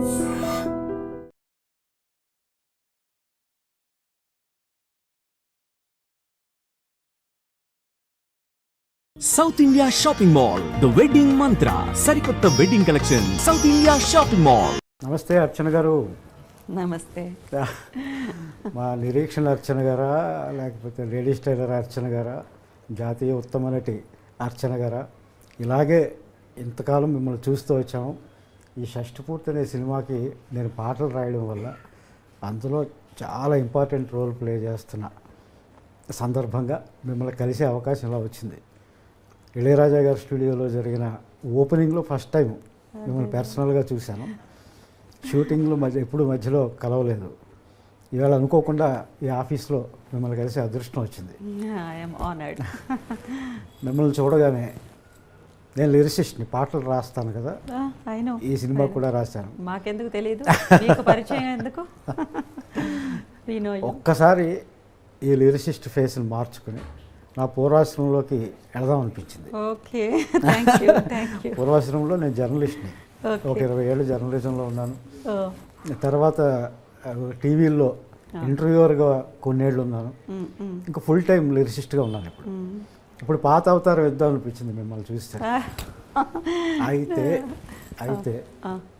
South India shopping mall the wedding మంత్ర సరికొత్త wedding collection south India shopping mall. నమస్తే అర్చన గారు. నమస్తే. మా నిరీక్షణ అర్చన గారా, లేకపోతే లేడీస్ టైలర్ అర్చన గారా, జాతీయ ఉత్తమ నటి అర్చన గారా, ఇలాగే ఇంతకాలం మిమ్మల్ని చూస్తూ వచ్చాము. ఈ షష్టిపూర్తి అనే సినిమాకి నేను పాటలు రాయడం వల్ల అందులో చాలా ఇంపార్టెంట్ రోల్ ప్లే చేస్తున్న సందర్భంగా మిమ్మల్ని కలిసే అవకాశం ఇలా వచ్చింది. ఇళయరాజా గారి స్టూడియోలో జరిగిన ఓపెనింగ్లో ఫస్ట్ టైం మిమ్మల్ని పర్సనల్గా చూశాను. షూటింగ్లో ఎప్పుడు మధ్యలో కలవలేదు. ఇవాళ అనుకోకుండా ఈ ఆఫీస్లో మిమ్మల్ని కలిసి అదృష్టం వచ్చింది. మిమ్మల్ని చూడగానే నేను లిరిసిస్ట్ని, పాటలు రాస్తాను కదా, ఈ సినిమా కూడా రాశాను. మాకెందుకు తెలియదు, మీకు పరిచయం ఎందుకు? ఒక్కసారి ఈ లిరిసిస్ట్ ఫేస్ని మార్చుకుని నా పూర్వాశ్రమంలోకి వెళదాం అనిపించింది. ఓకే, పూర్వాశ్రమంలో నేను జర్నలిస్ట్ని, ఒక 20 ఏళ్ళు జర్నలిజంలో ఉన్నాను. తర్వాత టీవీల్లో ఇంటర్వ్యూవర్గా కొన్నేళ్ళు ఉన్నాను. ఇంకా ఫుల్ టైం లిరిసిస్ట్గా ఉన్నాను. ఇప్పుడు పాత అవతారం ఇద్దాం అనిపించింది మిమ్మల్ని చూస్తే. అయితే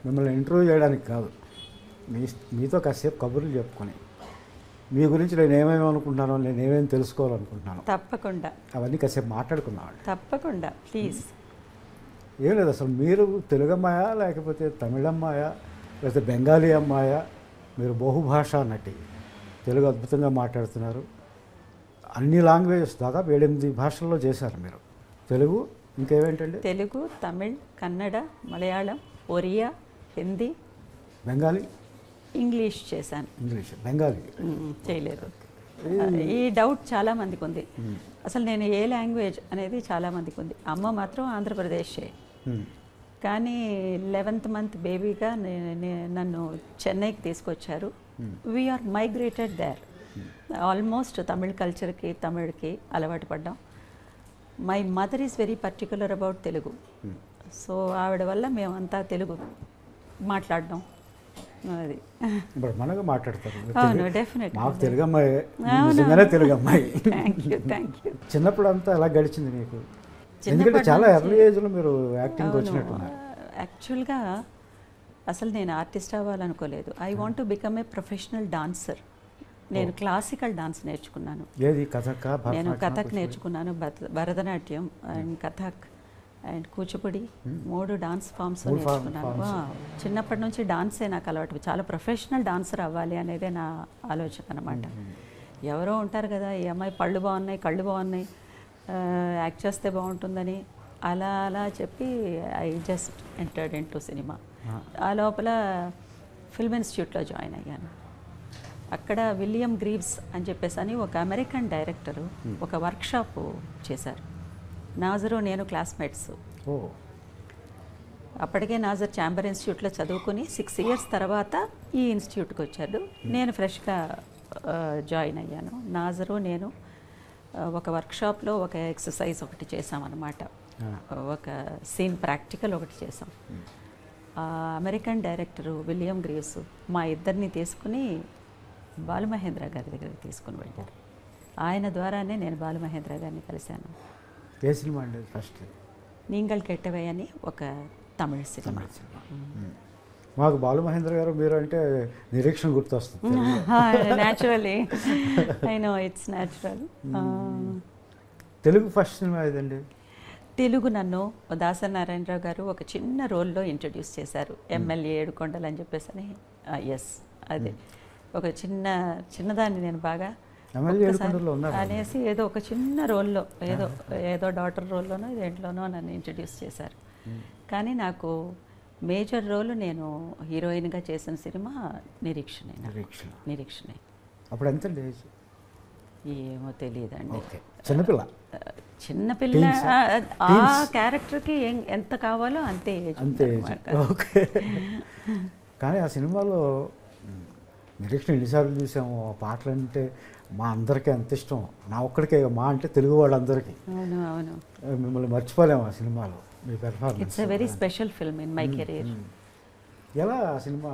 మిమ్మల్ని ఇంటర్వ్యూ చేయడానికి కాదు, మీతో కాసేపు కబుర్లు చెప్పుకొని మీ గురించి నేను ఏమేమి అనుకుంటున్నానో, నేను ఏమేమి తెలుసుకోవాలనుకుంటున్నాను, తప్పకుండా అవన్నీ కాసేపు మాట్లాడుకున్నాను. తప్పకుండా, ప్లీజ్. ఏం లేదు, అసలు మీరు తెలుగు అమ్మాయా, లేకపోతే తమిళ అమ్మాయా, లేకపోతే బెంగాలీ అమ్మాయా? మీరు బహుభాషా నటి, తెలుగు అద్భుతంగా మాట్లాడుతున్నారు. అన్ని లాంగ్వేజెస్ దాదాపు 7-8 భాషల్లో చేశారు మీరు. తెలుగు, ఇంకేమేంటండి? తెలుగు, తమిళ్, కన్నడ, మలయాళం, ఒరియా, హిందీ, బెంగాలీ, ఇంగ్లీష్ చేశాను. ఇంగ్లీష్, బెంగాలీ చేయలేదు. ఈ డౌట్ చాలామందికి ఉంది, అసలు నేను ఏ లాంగ్వేజ్ అనేది చాలామందికి ఉంది. అమ్మ మాత్రం ఆంధ్రప్రదేశే, కానీ 11th మంత్ బేబీగా నన్ను చెన్నైకి తీసుకొచ్చారు. We are migrated there. Almost Tamil కల్చర్కి, తమిళ్కి అలవాటు పడ్డాం. My mother is very particular about Telugu. So ఆవిడ వల్ల మేమంతా తెలుగు మాట్లాడడం అది. ఇప్పుడు మనగా మాట్లాడతారు. అవును, డెఫినెట్. మాకు తెలుగు అమ్మాయి, నిజంగానే తెలుగు అమ్మాయి. Thank you. చిన్నప్పుడు అంతా ఎలా గడిచింది మీకు? ఎందుకంటే చాలా ఎర్లీ ఏజ్లో మీరు యాక్టింగ్ వచ్చినట్టున్నారు. యాక్చువల్గా అసలు నేను ఆర్టిస్ట్ అవ్వాలనుకోలేదు. I want to become a professional dancer. నేను క్లాసికల్ డాన్స్ నేర్చుకున్నాను. ఏది? కథక్? నేను కథక్ నేర్చుకున్నాను, Bharatanatyam and Kathak and Kuchipudi, 3 dance forms నేర్చుకున్నాను. చిన్నప్పటి నుంచి డాన్సే నాకు అలవాటు. చాలా ప్రొఫెషనల్ డాన్సర్ అవ్వాలి అనేదే నా ఆలోచన అనమాట. ఎవరో ఉంటారు కదా, ఈ అమ్మాయి పళ్ళు బాగున్నాయి, కళ్ళు బాగున్నాయి, యాక్ట్ చేస్తే బాగుంటుందని అలా అలా చెప్పి I just entered in to cinema. ఆ లోపల ఫిల్మ్ ఇన్స్టిట్యూట్లో జాయిన్ అయ్యాను. అక్కడ విలియం గ్రీవ్స్ అని చెప్పేసి అని ఒక అమెరికన్ డైరెక్టరు ఒక వర్క్షాప్ చేశారు. నాజరు నేను క్లాస్మేట్స్. అప్పటికే నాజర్ ఛాంబర్ ఇన్స్టిట్యూట్లో చదువుకుని 6 years తర్వాత ఈ ఇన్స్టిట్యూట్కి వచ్చాడు. నేను ఫ్రెష్గా జాయిన్ అయ్యాను. నాజరు నేను ఒక వర్క్షాప్లో ఒక ఎక్సర్సైజ్ ఒకటి చేసామన్నమాట. ఒక సీన్ ప్రాక్టికల్ ఒకటి చేసాం. అమెరికన్ డైరెక్టరు విలియం గ్రీవ్స్ మా ఇద్దరిని తీసుకుని బాలుమహేంద్ర గారి దగ్గరికి తీసుకుని వెళ్ళారు. ఆయన ద్వారానే నేను బాలుమహేంద్ర గారిని కలిశాను. ఏ సినిమా అండి? ఫస్ట్ నీంగల్ కెట్టవే అని ఒక తమిళ సినిమా. మాకు బాలుమహేంద్ర గారు మీరు అంటే నిరీక్షణ గుర్తొస్తుంది. Naturally, I know, it's natural. Telugu first cinema ఏదండి? తెలుగు నన్ను దాసరి నారాయణరావు గారు ఒక చిన్న రోల్లో ఇంట్రడ్యూస్ చేశారు. ఎమ్మెల్యే ఏడుకొండలు అని చెప్పేసి. ఎస్, అదే ఒక చిన్నదాన్ని నేను బాగా అనేసి ఏదో ఒక చిన్న రోల్లో, ఏదో డాటర్ రోల్లోనో దేంట్లోనో నన్ను ఇంట్రడ్యూస్ చేశారు. కానీ నాకు మేజర్ రోల్ నేను హీరోయిన్గా చేసిన సినిమా నిరీక్షణే. అప్పుడు ఎంత ఏజ్? ఏమో తెలియదండి. చిన్నపిల్ల. ఆ క్యారెక్టర్కి ఎంత కావాలో అంతే ఏజ్. ఓకే. కానీ ఆ సినిమాలో నిరీక్షణ ఎన్నిసార్లు చూసాము. ఆ పాటలు అంటే మా అందరికీ అంత ఇష్టం. నా ఒక్కడికే, మా అంటే తెలుగు వాళ్ళందరికీ. అవును, మిమ్మల్ని మర్చిపోలేము ఆ సినిమాలో. మీ performance it's a very special film in my career. ఎలా ఆ సినిమా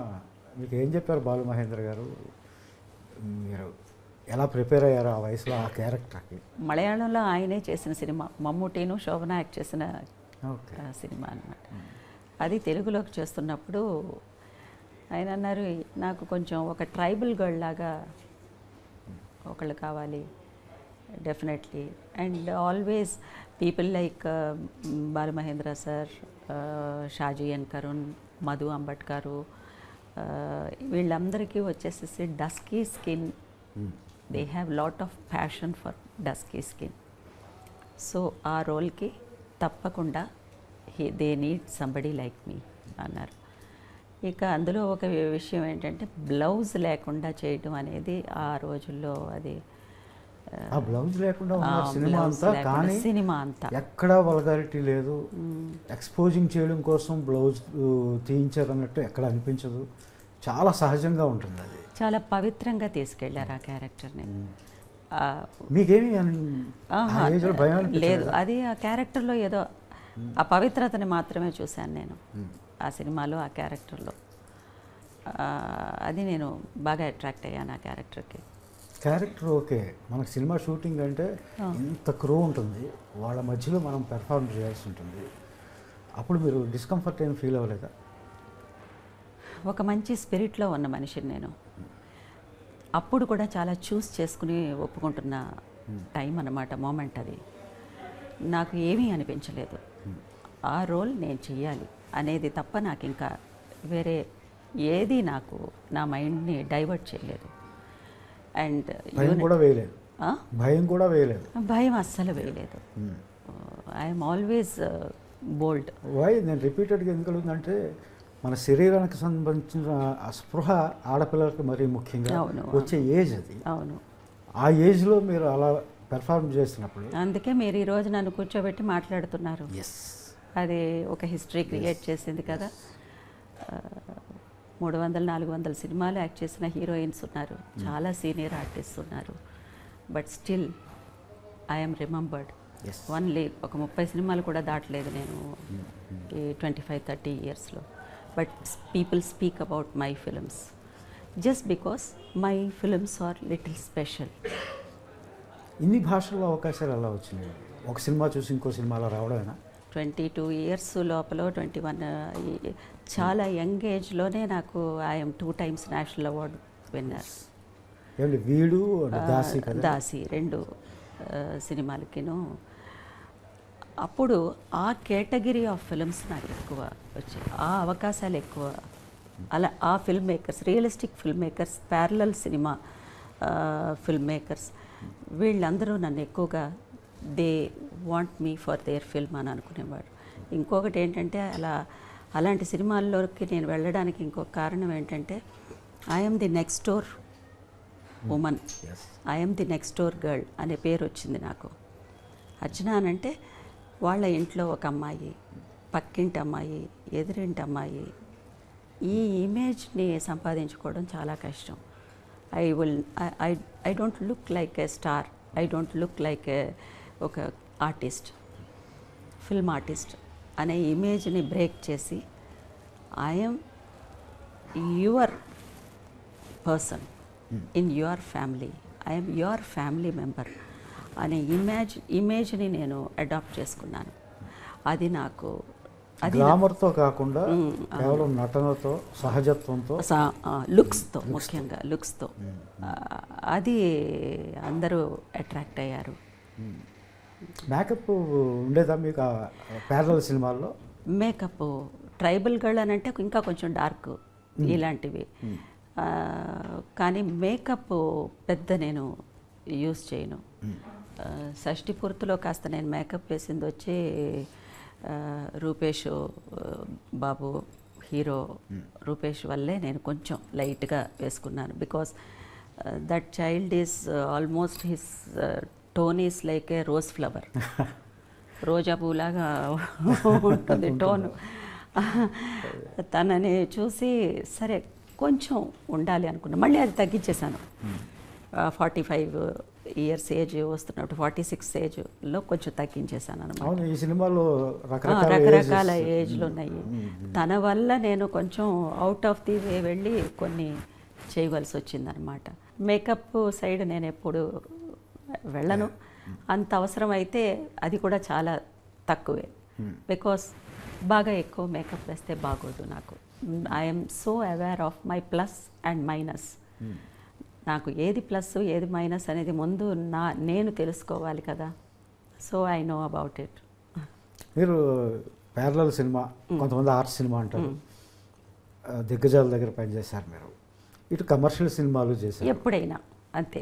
మీకు ఏం చెప్పారు బాలు మహేంద్ర గారు? మీరు ఎలా ప్రిపేర్ అయ్యారు ఆ వయసులో ఆ క్యారెక్టర్కి? మలయాళంలో ఆయనే చేసిన సినిమా, మమ్ముటీను శోభన యాక్ట్ చేసిన ఓకే. సినిమా అన్నమాట. అది తెలుగులోకి చేస్తున్నప్పుడు ఆయన అన్నారు, నాకు కొంచెం ఒక ట్రైబల్ గర్ల్ లాగా ఒకళ్ళు కావాలి definitely. And always people like Balu Mahendra sir, Shaji N Karun, Madhu అంబట్కారు, వీళ్ళందరికీ వచ్చేసేసి dusky skin, they have lot of passion for dusky skin. So ఆ రోల్కి తప్పకుండా they need somebody like me అన్నారు. ఇక అందులో ఒక విషయం ఏంటంటే బ్లౌజ్ లేకుండా చేయడం అనేది ఆ రోజుల్లో అది ఆ బ్లౌజ్ లేకుండా ఉన్న సినిమా అంతా, కానీ సినిమా అంతా ఎక్కడా వల్గారిటీ లేదు. ఎక్స్పోజింగ్ చేయడం కోసం బ్లౌజ్ తీయించారు అన్నట్టు ఎక్కడ అనిపించదు. చాలా సహజంగా ఉంటుంది అది. చాలా పవిత్రంగా తీసుకెళ్లారు ఆ క్యారెక్టర్ని. మీకేమి భయం లేదు, అది ఆ క్యారెక్టర్లో ఏదో ఆ పవిత్రతని మాత్రమే చూశాను నేను ఆ సినిమాలో, ఆ క్యారెక్టర్లో. అది నేను బాగా అట్రాక్ట్ అయ్యాను ఆ క్యారెక్టర్కి. క్యారెక్టర్ ఓకే, మనకు సినిమా షూటింగ్ అంటే ఇంత క్రూ ఉంటుంది, వాళ్ళ మధ్యలో మనం పెర్ఫార్మ్ చేయాల్సి ఉంటుంది. అప్పుడు మీరు డిస్కంఫర్ట్ ఏం ఫీల్ అవ్వలేదా? ఒక మంచి స్పిరిట్లో ఉన్న మనిషిని నేను. అప్పుడు కూడా చాలా చూస్ చేసుకుని ఒప్పుకుంటున్న టైం అన్నమాట, మూమెంట్ అది. నాకు ఏమీ అనిపించలేదు, ఆ రోల్ నేను చెయ్యాలి అనేది తప్ప నాకు ఇంకా వేరే ఏది నాకు నా మైండ్ని డైవర్ట్ చేయలేదు. అండ్ భయం కూడా వేయలేదు. భయం అస్సలు వేయలేదు. I'm always bold. వై నేను రిపీటెడ్గా ఎందుకు అడుగుతుందంటే, మన శరీరానికి సంబంధించిన స్పృహ ఆడపిల్లలకు మరీ ముఖ్యంగా వచ్చే ఏజ్ అది. అవును, ఆ ఏజ్లో మీరు అలా పెర్ఫార్మ్ చేసినప్పుడు, అందుకే మీరు ఈరోజు నన్ను కూర్చోబెట్టి మాట్లాడుతున్నారు. అది ఒక హిస్టరీ క్రియేట్ చేసింది కదా. 300-400 సినిమాలు యాక్ట్ చేసిన హీరోయిన్స్ ఉన్నారు, చాలా సీనియర్ ఆర్టిస్ట్ ఉన్నారు. But still I'm remembered. Only ఒక 30 సినిమాలు కూడా దాటలేదు నేను ఈ 25-30 ఇయర్స్లో. But people speak about my films just because my films are little special. ఇన్ని భాషల్లో అవకాశాలు ఎలా వచ్చినాయి? ఒక సినిమా చూసి ఇంకో సినిమాలో రావడమేనా? 22 ఇయర్స్ లోపల 21 చాలా యంగ్ ఏజ్లోనే నాకు I'm 2 times national award winner. వీడు దాసి 2 సినిమాలకిను. అప్పుడు ఆ కేటగిరీ ఆఫ్ ఫిల్మ్స్ నాకు ఎక్కువ వచ్చాయి, ఆ అవకాశాలు ఎక్కువ. అలా ఆ film makers, realistic film makers, parallel cinema film makers, వీళ్ళందరూ నన్ను ఎక్కువగా they want me for their film అని అనుకునేవాడు. ఇంకొకటి ఏంటంటే, అలాంటి సినిమాల్లోకి నేను వెళ్ళడానికి ఇంకొక కారణం ఏంటంటే, I'm the next door woman, I'm the next door girl అనే పేరు వచ్చింది నాకు. అర్చన అనంటే వాళ్ళ ఇంట్లో ఒక అమ్మాయి, పక్కింటి అమ్మాయి, ఎదురింటి అమ్మాయి, ఈ ఇమేజ్ని సంపాదించుకోవడం చాలా కష్టం. I don't look like A star, I don't look like ఒక ఆర్టిస్ట్, ఫిల్మ్ ఆర్టిస్ట్ అనే ఇమేజ్ని బ్రేక్ చేసి I'm your person in your family, I'm your family member అనే ఇమేజ్ని నేను అడాప్ట్ చేసుకున్నాను. అది నాకు గ్లామర్తో కాకుండా కేవలం నటనతో, సహజత్వంతో, లుక్స్తో, ముఖ్యంగా లుక్స్తో అది అందరూ అట్రాక్ట్ అయ్యారు. మేకప్ ఉండేదా మీకు ప్యారలల్ సినిమాల్లో? మేకప్ ట్రైబల్ గర్ల్ అని అంటే ఇంకా కొంచెం డార్క్ ఇలాంటివి, కానీ మేకప్ పెద్ద నేను యూస్ చేయను. షష్ఠి పూర్తిలో కాస్త నేను మేకప్ వేసింది వచ్చి రూపేష్ బాబు, హీరో రూపేష్ వల్లే నేను కొంచెం లైట్గా వేసుకున్నాను. Because that child is almost his tone is like a rose flower, రోజా పూలాగా ఉంటుంది టోను. తనని చూసి సరే కొంచెం ఉండాలి అనుకున్నా, మళ్ళీ అది తగ్గించేశాను. 45 ఇయర్స్ ఏజ్ వస్తున్నప్పుడు 46 ఏజ్లో కొంచెం తగ్గించేశాను అనమాట. అవును, ఈ సినిమాలో రకరకాల రకరకాల ఏజ్లు ఉన్నాయి. తన వల్ల నేను కొంచెం అవుట్ ఆఫ్ ది వే వెళ్ళి కొన్ని చేయవలసి వచ్చిందనమాట. మేకప్ సైడ్ నేను ఎప్పుడు వెళ్ళను, అంత అవసరం అయితే అది కూడా చాలా తక్కువే. బికాస్ బాగా ఎక్కువ మేకప్ వేస్తే బాగోదు నాకు. I'm so aware of my plus and minus. నాకు ఏది ప్లస్ ఏది మైనస్ అనేది ముందు నేను తెలుసుకోవాలి కదా. So I know about it. మీరు ప్యారలల్ సినిమా, కొంతమంది ఆర్ట్ సినిమా అంటారు, దిగ్గజాల దగ్గర పనిచేశారు మీరు. ఇటు కమర్షియల్ సినిమాలు చేశారు ఎప్పుడైనా అంతే.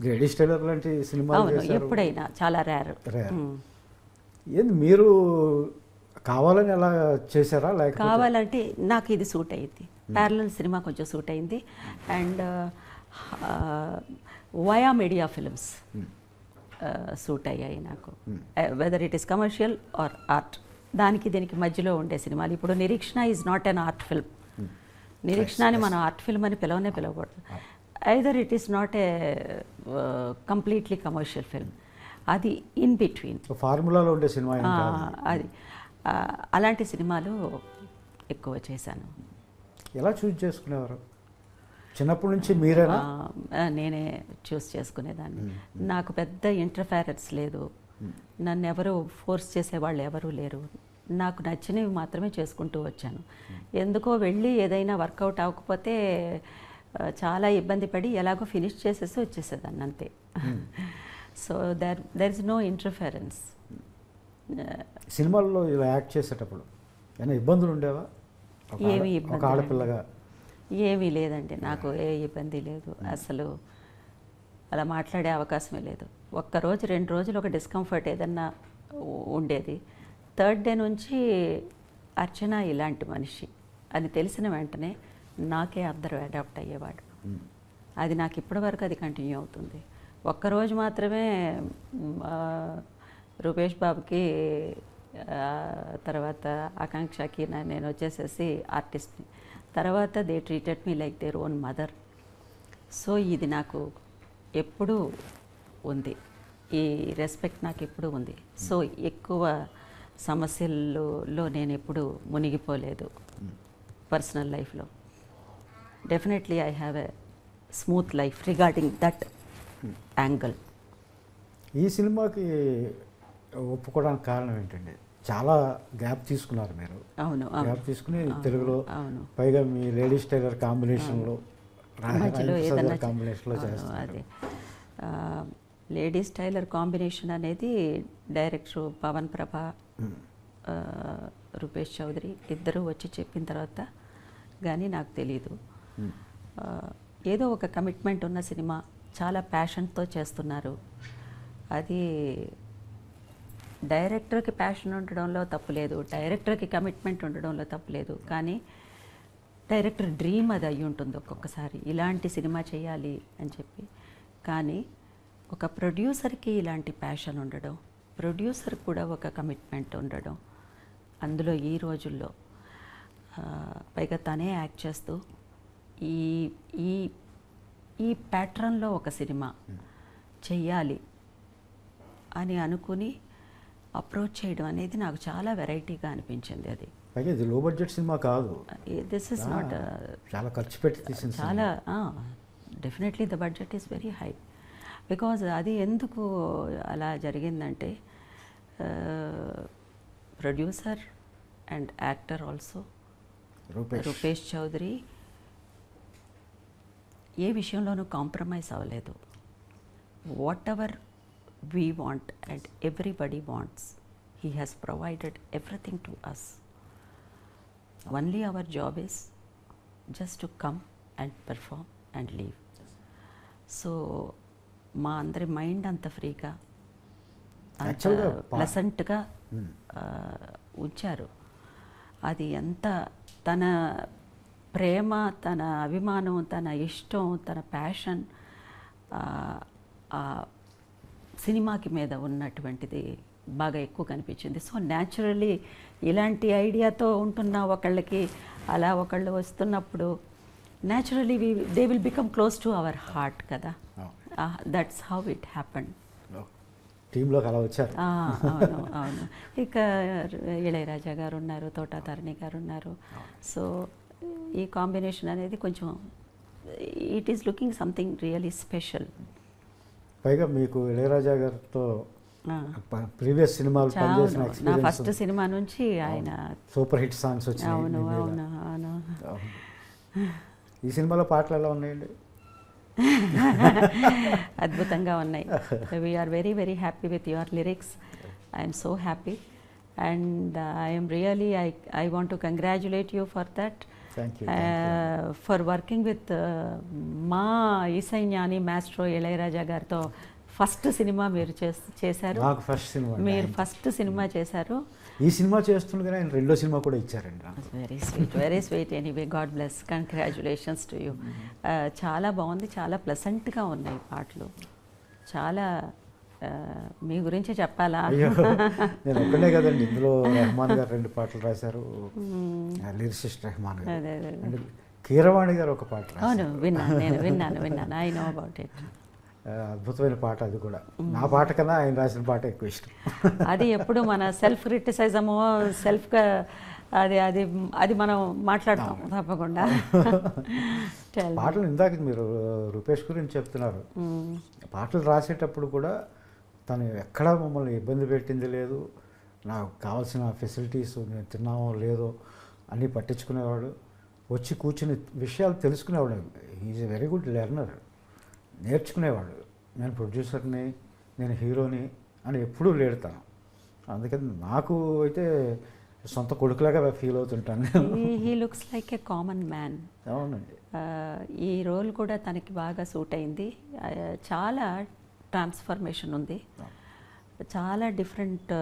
లేడీస్ టైలర్ లాంటి సినిమాలు అవును, చేశారు. ఎప్పుడైనా, చాలా రేర్. ఏంది మీరు కావాలని అలా చేశారా లేకపోతే కావాలంటే నాకు ఇది సూట్ అయింది. ప్యారలల్ సినిమా కొంచెం సూట్ అయింది. And via media films suit అయ్యాయి నాకు. Whether it is commercial or art, దానికి దీనికి మధ్యలో ఉండే సినిమాలు. ఇప్పుడు Nireekshana is not an art film. నిరీక్షణని మనం ఆర్ట్ ఫిల్మ్ అని పిలవకూడదు. Either it is not a completely commercial film, అది ఇన్ బిట్వీన్ ఫార్ములాలో ఉండే సినిమా ఏం కాదు. అది అలాంటి సినిమాలు ఎక్కువ చేశాను. ఎలా చూజ్ చేసుకునేవారు? చిన్నప్పటి నుంచి మీరేనా? నేనే చూస్ చేసుకునేదాన్ని. నాకు పెద్ద ఇంటర్ఫెరెన్స్ లేదు, నన్ను ఎవరు ఫోర్స్ చేసేవాళ్ళు ఎవరూ లేరు. నాకు నచ్చినవి మాత్రమే చేసుకుంటూ వచ్చాను. ఎందుకో వెళ్ళి ఏదైనా వర్కౌట్ అవ్వకపోతే చాలా ఇబ్బంది పడి ఎలాగో ఫినిష్ చేసేసి వచ్చేసేదాన్ని అంతే. So there is no interference. సినిమాల్లో ఇలా యాక్ట్ చేసేటప్పుడు ఏమైనా ఇబ్బందులు ఉండేవా? ఏమీ ఒక ఇబ్బంది ఆడపిల్లగా ఏమీ లేదండి, నాకు ఏ ఇబ్బంది లేదు. అసలు అలా మాట్లాడే అవకాశమే లేదు. ఒక్కరోజు 2 రోజులు ఒక డిస్కంఫర్ట్ ఏదన్నా ఉండేది. థర్డ్ డే నుంచి అర్చన ఇలాంటి మనిషి అని తెలిసిన వెంటనే నాకే అందరూ అడాప్ట్ అయ్యేవాడు. అది నాకు ఇప్పటివరకు అది కంటిన్యూ అవుతుంది. ఒక్కరోజు మాత్రమే రూపేష్ బాబుకి, తర్వాత ఆకాంక్షకి నేను వచ్చేసేసి ఆర్టిస్ట్ని. తర్వాత they treated me like their own mother. So ఇది నాకు ఎప్పుడూ ఉంది, ఈ రెస్పెక్ట్ నాకు ఎప్పుడూ ఉంది. సో ఎక్కువ సమస్యల్లో నేను ఎప్పుడు మునిగిపోలేదు పర్సనల్ లైఫ్లో. Definitely I have a smooth life regarding that angle. ఈ సినిమాకి ఒప్పుకోవడానికి కారణం ఏంటండి? చాలా గ్యాప్ తీసుకున్నారు మీరు. అవును, గ్యాప్ తీసుకుని తెలుగులో, అవును, పైగా మీ లేడీస్ టైలర్ కాంబినేషన్లో, మధ్యలో ఏదన్నా కాంబినేషన్లో చేస్తారు. అదే లేడీస్ టైలర్ కాంబినేషన్ అనేది డైరెక్టర్ పవన్ ప్రభ, రూపేష్ చౌదరి ఇద్దరూ వచ్చి చెప్పిన తర్వాత కానీ నాకు తెలీదు. ఏదో ఒక కమిట్మెంట్ ఉన్న సినిమా, చాలా ప్యాషన్తో చేస్తున్నారు. అది డైరెక్టర్కి ప్యాషన్ ఉండడంలో తప్పులేదు, డైరెక్టర్కి కమిట్మెంట్ ఉండడంలో తప్పులేదు. కానీ డైరెక్టర్ డ్రీమ్ అది అయ్యి ఉంటుంది ఒక్కొక్కసారి, ఇలాంటి సినిమా చేయాలి అని చెప్పి. కానీ ఒక ప్రొడ్యూసర్కి ఇలాంటి ప్యాషన్ ఉండడం, ప్రొడ్యూసర్ కూడా ఒక కమిట్మెంట్ ఉండడం, అందులో ఈ రోజుల్లో పైగా తనే యాక్ట్ చేస్తూ ఈ ఈ ఈ ప్యాట్రన్లో ఒక సినిమా చెయ్యాలి అని అనుకుని అప్రోచ్ చేయడం అనేది నాకు చాలా వెరైటీగా అనిపించింది. అది పైగా ఇది లో బడ్జెట్ సినిమా కాదు, దిస్ ఇస్ నాట్ చాలా ఖర్చు పెట్టి తీసిన చాలా definitely the budget is very high. Because అది ఎందుకు అలా జరిగిందంటే producer and actor also Rupesh Chaudhary ఏ విషయంలోనూ కాంప్రమైజ్ అవ్వలేదు. Whatever we want and everybody wants, he has provided everything to us. Only our job is just to come and perform and leave. So మా అందరి mind అంత ఫ్రీగా, అంత ప్లెసెంట్గా ఉంచారు. అది ఎంత తన ప్రేమ, తన అభిమానం, తన ఇష్టం, తన ప్యాషన్ సినిమాకి మీద ఉన్నటువంటిది బాగా ఎక్కువ కనిపించింది. సో న్యాచురల్లీ ఇలాంటి ఐడియాతో ఉంటున్న ఒకళ్ళకి అలా ఒకళ్ళు వస్తున్నప్పుడు naturally they will become close to our heart కదా. That's how it happened. టీంలోకి అలా వచ్చారు. అవును అవును. ఇక ఇళయరాజా గారు ఉన్నారు, తోటాతారిణి గారు ఉన్నారు. సో ఈ కాంబినేషన్ అనేది కొంచెం it is looking something really special. పైగా మీకు ఇళయరాజా గారితో ప్రీవియస్ సినిమాలు పనిచేసిన నా ఎక్స్పీరియన్స్, ఫస్ట్ సినిమా నుంచి ఆయన. సూపర్ హిట్ సాంగ్స్ వచ్చినాయి అవును మీ మీద. అవును అవును. ఈ సినిమాలో పాటలు ఎలా ఉన్నాయండి? అద్భుతంగా ఉన్నాయి. We're very very happy with your lyrics. I'm so happy and I'm really I want to congratulate you for that. Thank you. For working with మా ఇసైజ్ఞాని మాస్ట్రో ఇళయరాజా గారితో ఫస్ట్ సినిమా మీరు చేశారు. నాకు ఫస్ట్ సినిమా. మీరు ఫస్ట్ సినిమా చేశారు. ఈ cinema చేస్తుండగానే ఆయన రెండో సినిమా కూడా ఇచ్చారండి నాకు. Very sweet. Anyway God bless, congratulations to you. చాలా బాగుంది, చాలా ప్లెసెంట్గా ఉన్నాయి పాటలు. చాలా మీ గురించి చెప్పాలా? అయ్యో, నేను ఒక్కనే కదండి, ఇందులో రెహమాన్ గారు 2 పాటలు రాశారు, లిరిసిస్ట్ రెహమాన్ గారు. అదే అదే. అండ్ కీరవాణి గారు ఒక పాట రాశారు. అవును, విన్నాను. I know about it. అద్భుతమైన పాట అది కూడా. నా పాట కన్నా ఆయన రాసిన పాట ఎక్కువ ఇష్టం. అది ఎప్పుడు మన సెల్ఫ్ క్రిటిసైజము, సెల్ఫ్గా అది అది అది మనం మాట్లాడతాం తప్పకుండా. పాటలు ఇందాక మీరు రూపేష్ గురించి చెప్తున్నారు. పాటలు రాసేటప్పుడు కూడా తను ఎక్కడా మమ్మల్ని ఇబ్బంది పెట్టింది లేదు. నాకు కావాల్సిన ఫెసిలిటీస్ నేను తిన్నామో లేదో అన్నీ పట్టించుకునేవాడు. వచ్చి కూర్చుని విషయాలు తెలుసుకునేవాడు. Is a very good learner. నేర్చుకునేవాడు. నేను ప్రొడ్యూసర్ని, నేను హీరోని అని ఎప్పుడూ లేడతాను. అందుకని నాకు అయితే సొంత కొడుకులాగా ఫీల్ అవుతుంటాను. He looks like a common man. అవునండి. ఈ రోల్ కూడా తనకి బాగా సూట్ అయింది. చాలా ట్రాన్స్ఫర్మేషన్ ఉంది, చాలా డిఫరెంట్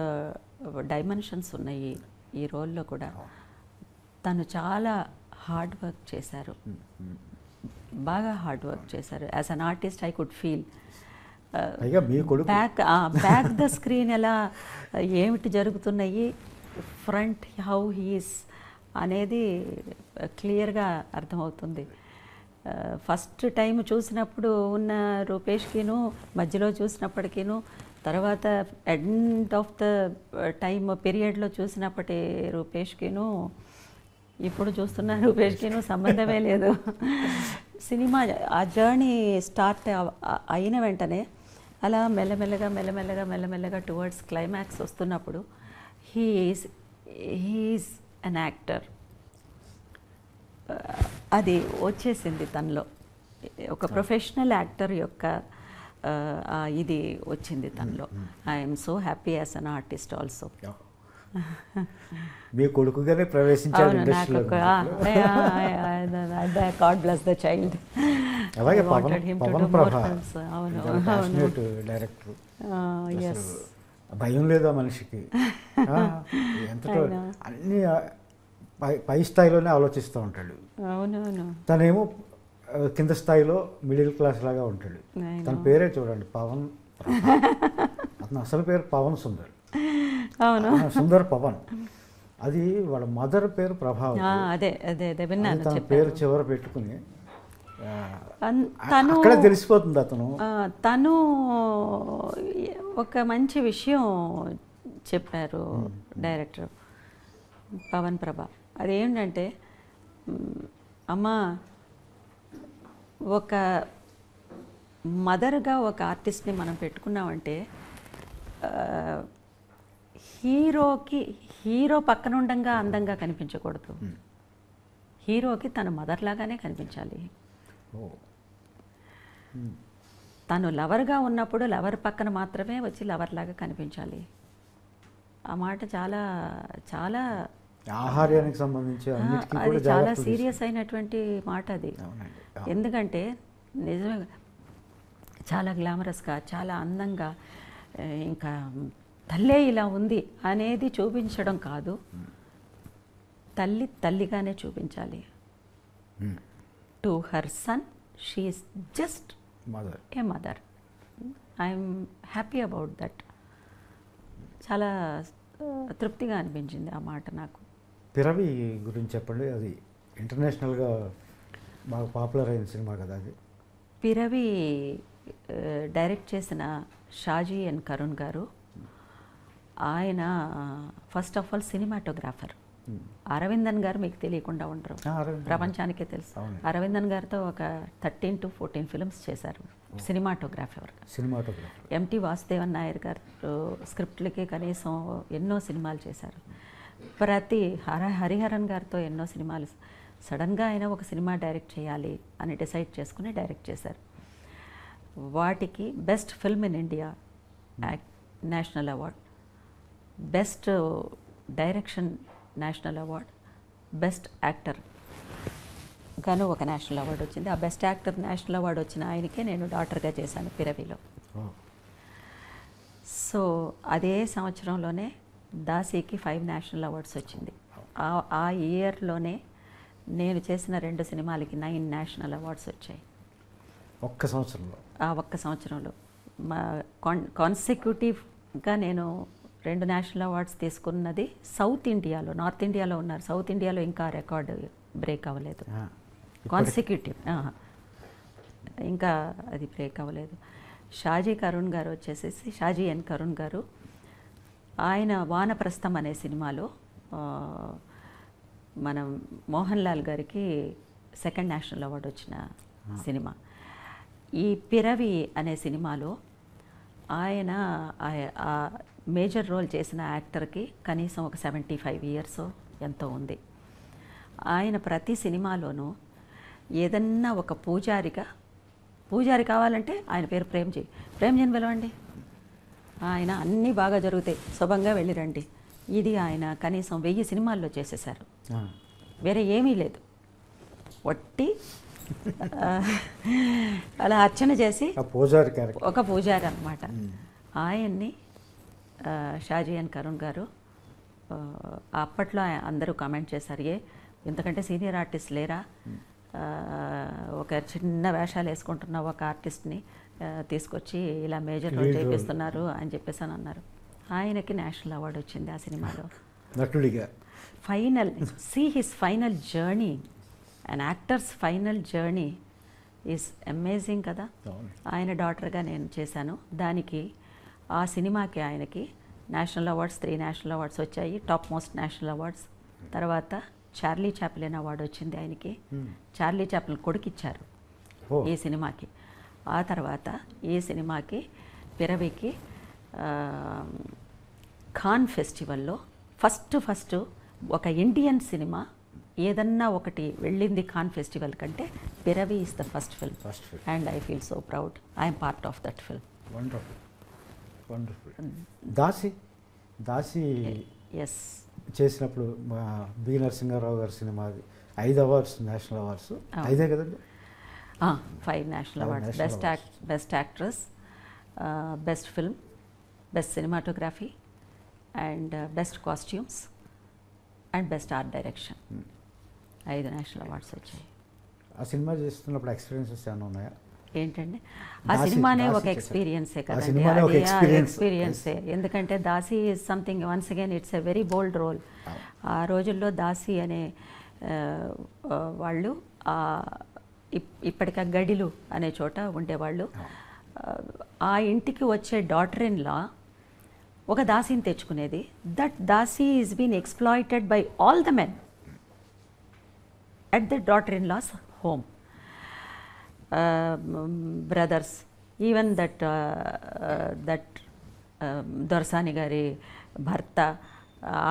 డైమెన్షన్స్ ఉన్నాయి ఈ రోల్లో కూడా. తను చాలా హార్డ్ వర్క్ చేశారు, బాగా హార్డ్ వర్క్ చేశారు. As an artist I could feel. Back the screen ఎలా ఏమిటి జరుగుతున్నాయి, ఫ్రంట్ హౌ హీస్ అనేది క్లియర్గా అర్థమవుతుంది. ఫస్ట్ టైం చూసినప్పుడు ఉన్న రూపేష్కిను, మధ్యలో చూసినప్పటికీను, తర్వాత ఎండ్ ఆఫ్ ద టైమ్ పీరియడ్లో చూసినప్పటి రూపేష్కిను, ఇప్పుడు చూస్తున్న రూపేష్కిను సంబంధమే లేదు. సినిమా ఆ జర్నీ స్టార్ట్ అయిన వెంటనే అలా మెల్లమెల్లగా టువర్డ్స్ క్లైమాక్స్ వస్తున్నప్పుడు హీఈస్ అన్ యాక్టర్. అది వచ్చేసింది తనలో. ఒక ప్రొఫెషనల్ యాక్టర్ యొక్క ఇది వచ్చింది తనలో. I'm so happy as an artist also. మీ కొడుకుగానే ప్రవేశించారు ఇండస్ట్రీలో. God bless the child. అలాగే పవన్ ప్రభా డైరెక్టర్. భయం లేదా మనిషికి? ఎంతటో అన్ని పై స్థాయిలోనే ఆలోచిస్తూ ఉంటాడు. అవునవును. తనేమో కింద స్థాయిలో మిడిల్ క్లాస్ లాగా ఉంటాడు. తన పేరే చూడండి, పవన్. అతను అసలు పేరు పవన్ సుందర్. అవును, సుందర్ పవన్. అది వాళ్ళ మదర్ పేరు ప్రభావం. అదే అదే అదే విన్నాను. తన పేరు చివర పెట్టుకుని తను అక్కడే తెలిసిపోతుంది తను ఒక మంచి విషయం చెప్పారు డైరెక్టర్ పవన్ ప్రభా. అదేంటంటే, అమ్మ, ఒక మదర్గా ఒక ఆర్టిస్ట్ని మనం పెట్టుకున్నామంటే హీరో పక్కన ఉండంగా అందంగా కనిపించకూడదు. హీరోకి తన మదర్ లాగానే కనిపించాలి. తను లవర్గా ఉన్నప్పుడు లవర్ పక్కన మాత్రమే వచ్చి లవర్ లాగా కనిపించాలి. ఆ మాట చాలా చాలా ఆహార్యానికి సంబంధించి అది చాలా సీరియస్ అయినటువంటి మాట అది. ఎందుకంటే నిజమే, చాలా గ్లామరస్గా, చాలా అందంగా, ఇంకా తల్లే ఇలా ఉంది అనేది చూపించడం కాదు, తల్లి తల్లిగానే చూపించాలి. To her son she is just a mother. I'm happy about that. చాలా తృప్తిగా అనిపించింది ఆ మాట నాకు. పిరవి గురించి చెప్పండి. అది ఇంటర్నేషనల్గా బాగా పాపులర్ అయిన సినిమా కదా అది. పిరవి డైరెక్ట్ చేసిన షాజీ ఎన్ కరుణ్ గారు, ఆయన first of all cinematographer. Aravindan గారు మీకు తెలియకుండా ఉండరు, ప్రపంచానికే తెలుసు. అరవిందన్ గారితో ఒక 13 to 14 ఫిల్మ్స్ చేశారు సినిమాటోగ్రాఫర్. ఎంటి వాసుదేవన్ నాయర్ గారు స్క్రిప్ట్లకి కనీసం ఎన్నో సినిమాలు చేశారు. హరిహరన్ గారితో ఎన్నో సినిమాలు. సడన్గా ఆయన ఒక సినిమా డైరెక్ట్ చేయాలి అని డిసైడ్ చేసుకుని డైరెక్ట్ చేశారు. వాటికి best film in India national award, best direction national award, best actor గాను ఒక నేషనల్ అవార్డు వచ్చింది. ఆ బెస్ట్ యాక్టర్ నేషనల్ అవార్డు వచ్చిన ఆయనకే నేను డాటర్గా చేశాను పిరవిలో. సో అదే సంవత్సరంలోనే దాసీకి 5 నేషనల్ అవార్డ్స్ వచ్చింది. ఆ ఇయర్లోనే నేను చేసిన 2 సినిమాలకి 9 నేషనల్ అవార్డ్స్ వచ్చాయి ఒక్క సంవత్సరంలో. మా కాన్సిక్యూటివ్గా నేను 2 నేషనల్ అవార్డ్స్ తీసుకున్నది సౌత్ ఇండియాలో. నార్త్ ఇండియాలో ఉన్నారు, సౌత్ ఇండియాలో ఇంకా రికార్డు బ్రేక్ అవ్వలేదు. కాన్సిక్యూటివ్ ఇంకా అది బ్రేక్ అవ్వలేదు. షాజీ కరుణ్ గారు వచ్చేసేసి, షాజీ ఎన్ కరుణ్ గారు, ఆయన వానప్రస్థం అనే సినిమాలో మనం మోహన్ లాల్ గారికి 2nd నేషనల్ అవార్డు వచ్చిన సినిమా. ఈ పిరవి అనే సినిమాలో ఆయన మేజర్ రోల్ చేసిన యాక్టర్కి కనీసం ఒక 75 years ఎంతో ఉంది. ఆయన ప్రతి సినిమాలోనూ ఏదన్నా ఒక పూజారి కావాలంటే ఆయన పేరు ప్రేమ్జీని పిలవండి, ఆయన అన్నీ బాగా జరుగుతాయి, శుభంగా వెళ్ళిరండి. ఇది ఆయన కనీసం 1000 సినిమాల్లో చేసేసారు. వేరే ఏమీ లేదు, వట్టి అలా అర్చన చేసి ఒక పూజారి అన్నమాట. ఆయన్ని షాజీ ఎన్ కరుణ్ గారు అప్పట్లో అందరూ కామెంట్ చేశారు, ఇంతకంటే సీనియర్ ఆర్టిస్ట్ లేరా, ఒక చిన్న వేషాలు వేసుకుంటున్న ఒక ఆర్టిస్ట్ని తీసుకొచ్చి ఇలా మేజర్ రోల్ చేపిస్తున్నారు అని చెప్పేసి అని అన్నారు. ఆయనకి నేషనల్ అవార్డు వచ్చింది ఆ సినిమాలో నటుడిగా. His final journey, and actors final journey is amazing కదా. ఆయన డాటర్గా నేను చేశాను. దానికి ఆ సినిమాకి ఆయనకి నేషనల్ అవార్డ్స్ 3 నేషనల్ అవార్డ్స్ వచ్చాయి, టాప్ మోస్ట్ నేషనల్ అవార్డ్స్. తర్వాత చార్లీ చాప్లిన్ అవార్డు వచ్చింది ఆయనకి. చార్లీ చాప్లిన్ కొడుకు ఇచ్చారు ఈ సినిమాకి. ఆ తర్వాత ఈ సినిమాకి పిరవికి ఖాన్ ఫెస్టివల్లో ఫస్ట్ ఒక ఇండియన్ సినిమా ఏదన్నా ఒకటి వెళ్ళింది ఖాన్ ఫెస్టివల్ కంటే Piravi is the first film. And I feel so proud I'm part of that film. Wonderful. Dasi ఎస్ చేసినప్పుడు మా బి నరసింహారావు గారి సినిమా 5 అవార్డ్స్ నేషనల్ అవార్డ్స్ 5 కదండి. 5 national awards, best actress, best film, best cinematography, and best costumes, and best art direction. 5 national awards వచ్చాయి. ఆ cinema చేస్తున్నప్పుడు experiences ఏమైనా ఉన్నాయా? ఏంటండి, ఆ సినిమానే ఒక ఎక్స్పీరియన్సే కదండి, ఎక్స్పీరియన్సే. ఎందుకంటే Dasi is something, once again it's a very bold role. ఆ రోజుల్లో దాసి అనే వాళ్ళు ఇప్పటిక గడిలు అనే చోట ఉండేవాళ్ళు. ఆ ఇంటికి వచ్చే డాటర్ ఇన్ లా ఒక దాసిని తెచ్చుకునేది. That Dasi is been exploited by all the men at the daughter-in-law's home. Brothers, even that దొరసాని గారి భర్త,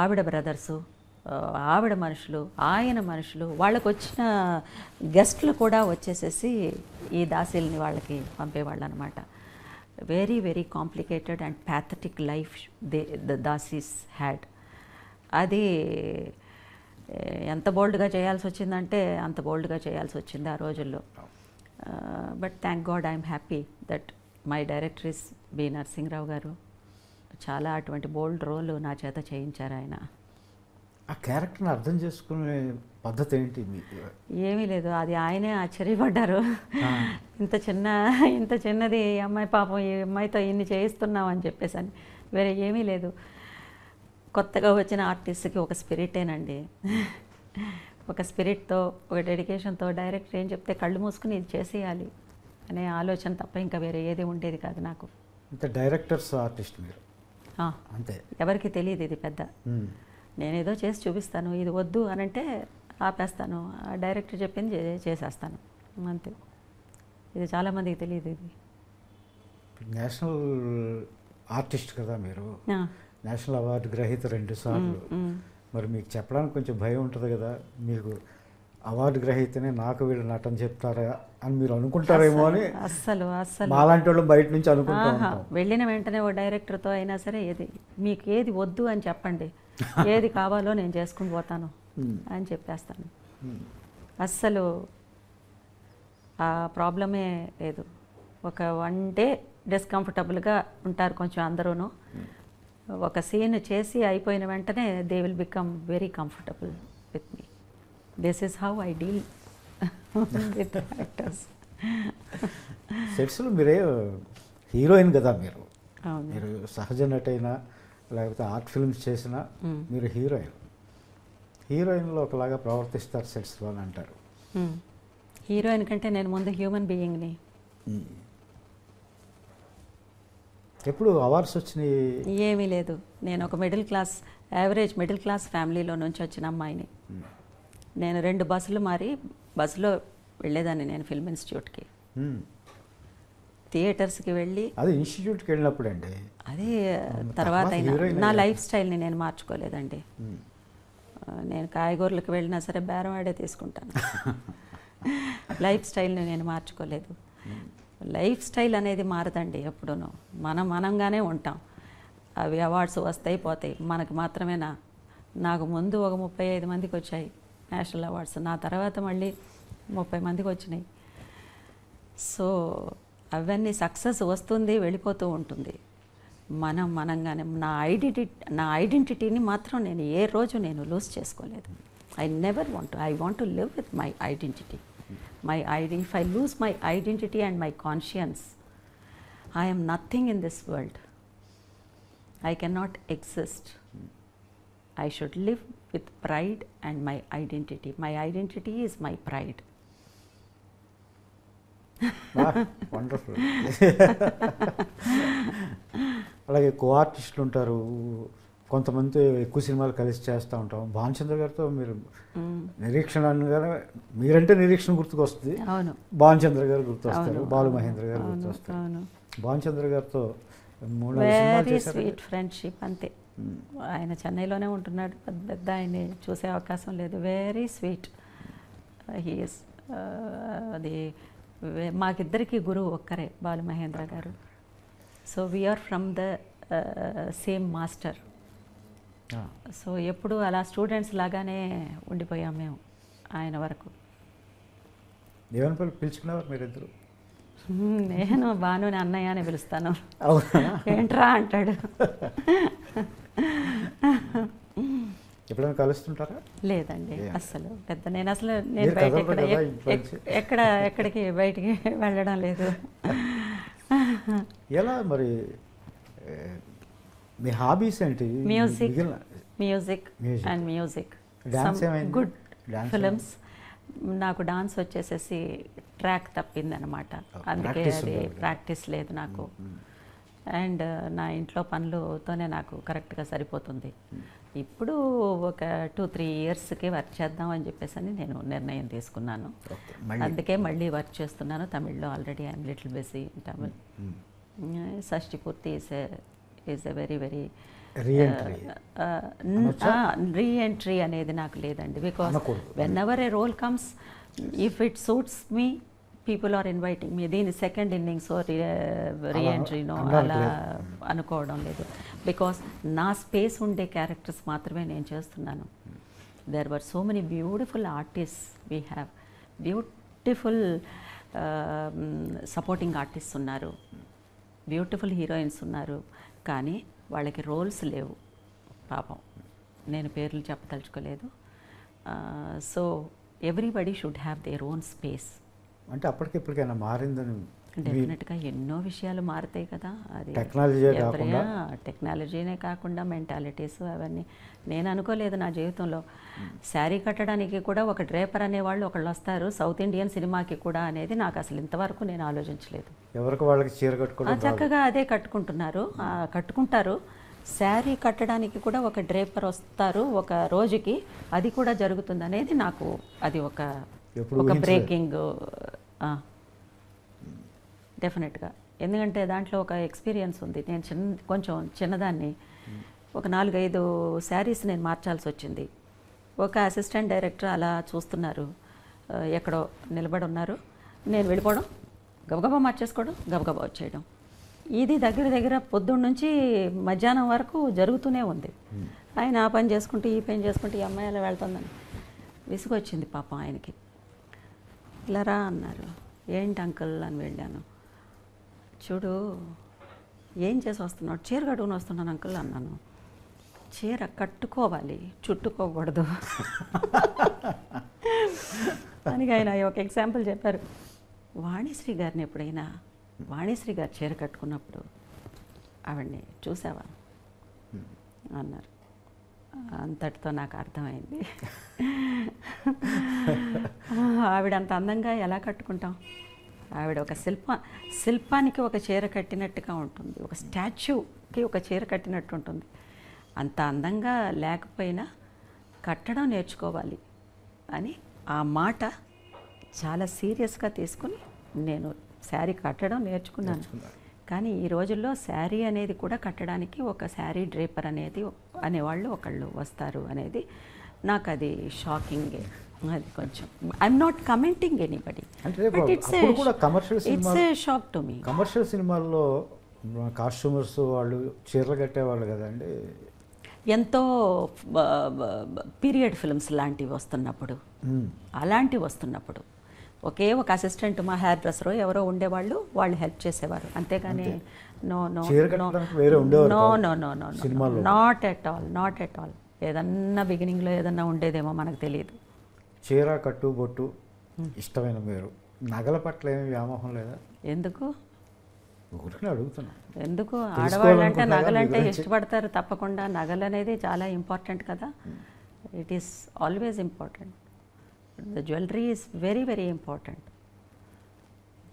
ఆవిడ బ్రదర్సు, ఆవిడ మనుషులు, ఆయన మనుషులు, వాళ్ళకు వచ్చిన గెస్ట్లు కూడా వచ్చేసేసి ఈ దాసీల్ని వాళ్ళకి పంపేవాళ్ళు అనమాట. Very very complicated and pathetic life the dasis had. అది ఎంత బోల్డ్గా చేయాల్సి వచ్చిందంటే అంత బోల్డ్గా చేయాల్సి వచ్చింది ఆ రోజుల్లో. But thank god I'm happy that my director is B Narasimharao గారు. చాలా అటువంటి బోల్డ్ రోల్ నా చేత చేయించారు ఆయన. ఆ క్యారెక్టర్ని అర్థం చేసుకునే పద్ధతి ఏంటి? ఏమీ లేదు, అది ఆయనే ఆశ్చర్యపడ్డారు. ఇంత చిన్నది ఈ అమ్మాయి, పాపం ఈ అమ్మాయితో ఇన్ని చేయిస్తున్నాం అని చెప్పేసి అని. వేరే ఏమీ లేదు. కొత్తగా వచ్చిన ఆర్టిస్ట్కి ఒక స్పిరిటేనండి, ఒక స్పిరిట్తో, ఒక డెడికేషన్తో డైరెక్టర్ ఏం చెప్తే కళ్ళు మూసుకుని ఇది చేసేయాలి అనే ఆలోచన తప్ప ఇంకా వేరే ఏది ఉండేది కాదు నాకు. అంటే డైరెక్టర్స్ ఆర్టిస్ట్ మీరు ఆ, అంతే. ఎవరికి తెలియదు ఇది పెద్ద. మ్మ్. నేనేదో చేసి చూపిస్తాను, ఇది వద్దు అనంటే ఆపేస్తాను, ఆ డైరెక్టర్ చెప్పింది చేసేస్తాను అంతే. ఇది చాలామందికి తెలియదు ఇది. నేషనల్ ఆర్టిస్ట్ కదా మీరు, ఆ, నేషనల్ అవార్డు గ్రహీత 2 సార్లు. మరి మీకు చెప్పడానికి కొంచెం భయం ఉంటుంది కదా, మీకు అవార్డు గ్రహీతనే నాకు వీళ్ళు నటన చెప్తారా అని మీరు అనుకుంటారేమో అని అస్సలు అస్సలు మాలాంటి వాళ్ళు బయట నుంచి అనుకుంటా ఆహా, ఉంటాం. వెళ్ళిన వెంటనే ఓ డైరెక్టర్తో అయినా సరే మీకు ఏది వద్దు అని చెప్పండి, ఏది కావాలో నేను చేసుకుని పోతాను అని చెప్పేస్తాను. అస్సలు ఆ ప్రాబ్లమే లేదు. ఒక 1 డే డిస్కంఫర్టబుల్గా ఉంటారు కొంచెం అందరూను. ఒక సీన్ చేసి అయిపోయిన వెంటనే they will become very comfortable with me. This is how I deal with actors. సెట్స్లో మీరే హీరోయిన్ కదా మీరు, అవును. మీరు సహజ నటైనా లేకపోతే ఆర్ట్ ఫిల్మ్స్ చేసినా మీరు హీరోయిన్లో ఒకలాగా ప్రవర్తిస్తారు సెట్స్లో అని అంటారు. హీరోయిన్ కంటే నేను ముందు హ్యూమన్ బీయింగ్ని. ఎప్పుడు అవార్డ్స్ వచ్చినాయి? ఏమీ లేదు. నేను ఒక యావరేజ్ మిడిల్ క్లాస్ ఫ్యామిలీలో నుంచి వచ్చిన అమ్మాయిని. నేను 2 బస్సులు మారి బస్సులో వెళ్ళేదాన్ని నేను ఫిల్మ్ ఇన్స్టిట్యూట్కి, థియేటర్స్కి వెళ్ళి. అది ఇన్స్టిట్యూట్కి వెళ్ళినప్పుడు అండి, అది తర్వాత అయినా హీరోయిన్ నా లైఫ్ స్టైల్ని నేను మార్చుకోలేదండి. నేను కాయగూరలకు వెళ్ళినా సరే బేరం ఆడే తీసుకుంటాను. లైఫ్ స్టైల్ని నేను మార్చుకోలేదు. లైఫ్ స్టైల్ అనేది మారదండి ఎప్పుడూనూ, మనంగానే ఉంటాం. అవి అవార్డ్స్ వస్తాయి పోతాయి, మనకు మాత్రమేనా? నాకు ముందు ఒక 35 మందికి వచ్చాయి నేషనల్ అవార్డ్స్, నా తర్వాత మళ్ళీ 30 మందికి వచ్చినాయి. సో అవన్నీ సక్సెస్ వస్తుంది, వెళ్ళిపోతూ ఉంటుంది. మనంగానే నా ఐడెంటిటీని మాత్రం నేను ఏ రోజు నేను లూజ్ చేసుకోలేదు. I want to live with my identity. If I lose my identity and my conscience, I am nothing in this world. I cannot exist. I should live with pride and my identity. My identity is my pride. Wonderful. అలాగే కో ఆర్టిస్టులు ఉంటారు, కొంతమంది ఎక్కువ సినిమాలు కలిసి చేస్తూ ఉంటాం. భానుచంద్ర గారితో మీరు నిరీక్షణ అనగానే మీరంటే నిరీక్షణ గుర్తుకొస్తుంది, అవును. భానుచంద్ర గారు గుర్తొస్తారు, బాలు మహేంద్ర గారు గుర్తొస్తారు. అవును. భానుచంద్ర గారితో 3-4 సినిమాలు వెరీ చేశారు. స్వీట్ ఫ్రెండ్షిప్ అంతే. ఆయన చెన్నైలోనే ఉంటున్నాడు, పెద్ద ఆయన్ని చూసే అవకాశం లేదు. Very sweet he is. అది మాకిద్దరికి గురువు ఒక్కరే, బాలు మహేంద్ర గారు. So we're from the same master. So ఎప్పుడు అలా స్టూడెంట్స్ లాగానే ఉండిపోయాం మేము ఆయన వరకు. ఏమని పిలుచుకునేవారు మీరిద్దరు? నేను బానుని అన్నయ్య అని పిలుస్తాను. అవునా? ఏంట్రా అంటాడు. ఎప్పుడైనా కలుస్తుంటారా? లేదండి అసలు. నేను మీరు బయట కదలరు కదా ఇంట్లో నుంచి? ఎక్కడికి బయటికి వెళ్ళడం లేదు. ఎలా మరి మీ హాబీస్ ఏంటి? Music Music. And music, Dance ఏమైంది? Good Dance films. నాకు డాన్స్ వచ్చేసేసి ట్రాక్ తప్పిందనమాట, అందుకే practice అది ఉండదు కదా. ప్రాక్టీస్ లేదు నాకు. అండ్ నా ఇంట్లో పనులతోనే నాకు కరెక్ట్గా సరిపోతుంది. ఇప్పుడు ఒక 2-3 ఇయర్స్కి వర్క్ చేద్దాం అని చెప్పేసి అని నేను నిర్ణయం తీసుకున్నాను. అందుకే మళ్ళీ వర్క్ చేస్తున్నాను తమిళ్లో. Already I'm little busy in Tamil. Shashti Poorthi is a very very reentry అనేది నాకు లేదండి. Because whenever a role comes, if it suits me, people are inviting me. దీని సెకండ్ ఇన్నింగ్స్ రీఎంట్రీనో అలా అనుకోవడం లేదు. బికాస్ నా స్పేస్ ఉండే క్యారెక్టర్స్ మాత్రమే నేను చేస్తున్నాను. There were so many beautiful artist we have, beautiful supporting artist ఉన్నారు, బ్యూటిఫుల్ హీరోయిన్స్ ఉన్నారు, కానీ వాళ్ళకి రోల్స్ లేవు పాపం. నేను పేర్లు చెప్పదలుచుకోలేదు. So everybody should have their own space. అంటే అప్పటికిప్పటికైనా మారిందని డెఫినెట్గా ఎన్నో విషయాలు మారుతాయి కదా. అది టెక్నాలజీ కాకుండా టెక్నాలజీనే కాకుండా మెంటాలిటీస్ అవన్నీ నేను అనుకోలేదు నా జీవితంలో. శారీ కట్టడానికి కూడా ఒక డ్రేపర్ అనేవాళ్ళు ఒకళ్ళు వస్తారు సౌత్ ఇండియన్ సినిమాకి కూడా అనేది నాకు అసలు ఇంతవరకు నేను ఆలోచించలేదు. ఎవరికి వాళ్ళకి చీర కట్టుకోవడం చక్కగా అదే కట్టుకుంటారు. శారీ కట్టడానికి కూడా ఒక డ్రేపర్ వస్తారు ఒక రోజుకి, అది కూడా జరుగుతుంది అనేది నాకు అది ఒక బ్రేకింగ్ డెఫినెట్గా. ఎందుకంటే దాంట్లో ఒక ఎక్స్పీరియన్స్ ఉంది. నేను కొంచెం చిన్నదాన్ని, ఒక 4-5 శారీస్ నేను మార్చాల్సి వచ్చింది. ఒక అసిస్టెంట్ డైరెక్టర్ అలా చూస్తున్నారు, ఎక్కడో నిలబడి ఉన్నారు, నేను వెళ్ళిపోవడం, గబగబా మార్చేసుకోవడం, గబగబా వచ్చేయడం. ఇది దగ్గర పొద్దున్న నుంచి మధ్యాహ్నం వరకు జరుగుతూనే ఉంది. ఆయన ఆ పని చేసుకుంటూ ఈ పని చేసుకుంటూ ఈ అమ్మాయి అలా వెళ్తుందని విసుగొచ్చింది పాపం ఆయనకి. ఇలా రా అన్నారు. ఏంటి అంకుల్ అని వెళ్ళాను. చూడు ఏం చేసి వస్తున్నావు? చీర కట్టుకుని వస్తున్నాను అంకుల్ అన్నాను. చీర కట్టుకోవాలి, చుట్టుకోకూడదు అని ఆయన ఒక ఎగ్జాంపుల్ చెప్పారు. వాణిశ్రీ గారిని ఎప్పుడైనా వాణిశ్రీ గారు చీర కట్టుకున్నప్పుడు ఆవిడ్ని చూసావా అన్నారు. అంతటితో నాకు అర్థమైంది ఆవిడ అంత అందంగా ఎలా కట్టుకుంటాం? ఆవిడ ఒక శిల్పానికి ఒక చీర కట్టినట్టుగా ఉంటుంది, ఒక స్టాచ్యూకి ఒక చీర కట్టినట్టు ఉంటుంది. అంత అందంగా లేకపోయినా కట్టడం నేర్చుకోవాలి అని ఆ మాట చాలా సీరియస్గా తీసుకుని నేను శారీ కట్టడం నేర్చుకున్నాను. కానీ ఈ రోజుల్లో శారీ అనేది కూడా కట్టడానికి ఒక శారీ డ్రేపర్ అనేవాళ్ళు ఒకళ్ళు వస్తారు అనేది నాకు అది షాకింగ్. అది కొంచెం I'm not commenting anybody, but it's a shock to me. Commercial సినిమాల్లో కాస్ట్యూమర్స్ వాళ్ళు చీరలు కట్టేవాళ్ళు కదండి. ఎంతో పీరియడ్ ఫిల్మ్స్ లాంటివి వస్తున్నప్పుడు, అలాంటివి వస్తున్నప్పుడు ఒకే ఒక అసిస్టెంట్, మా హెయిర్ డ్రెస్సరో ఎవరో ఉండేవాళ్ళు, వాళ్ళు హెల్ప్ చేసేవారు. అంతేగాని నాట్ ఎట్ ఆల్. ఏదన్నా బిగినింగ్లో ఏదన్నా ఉండేదేమో మనకు తెలియదు. చీర కట్టు బొట్టు ఇష్టమైన మీరు, నగల పట్ల ఏమి వ్యామోహం లేదా? ఎందుకు అడుగుతున్నా. ఎందుకు? ఆడవాళ్ళంటే నగలంటే ఇష్టపడతారు తప్పకుండా. నగలు అనేది చాలా ఇంపార్టెంట్ కదా. It is always important. The jewellery is very very important.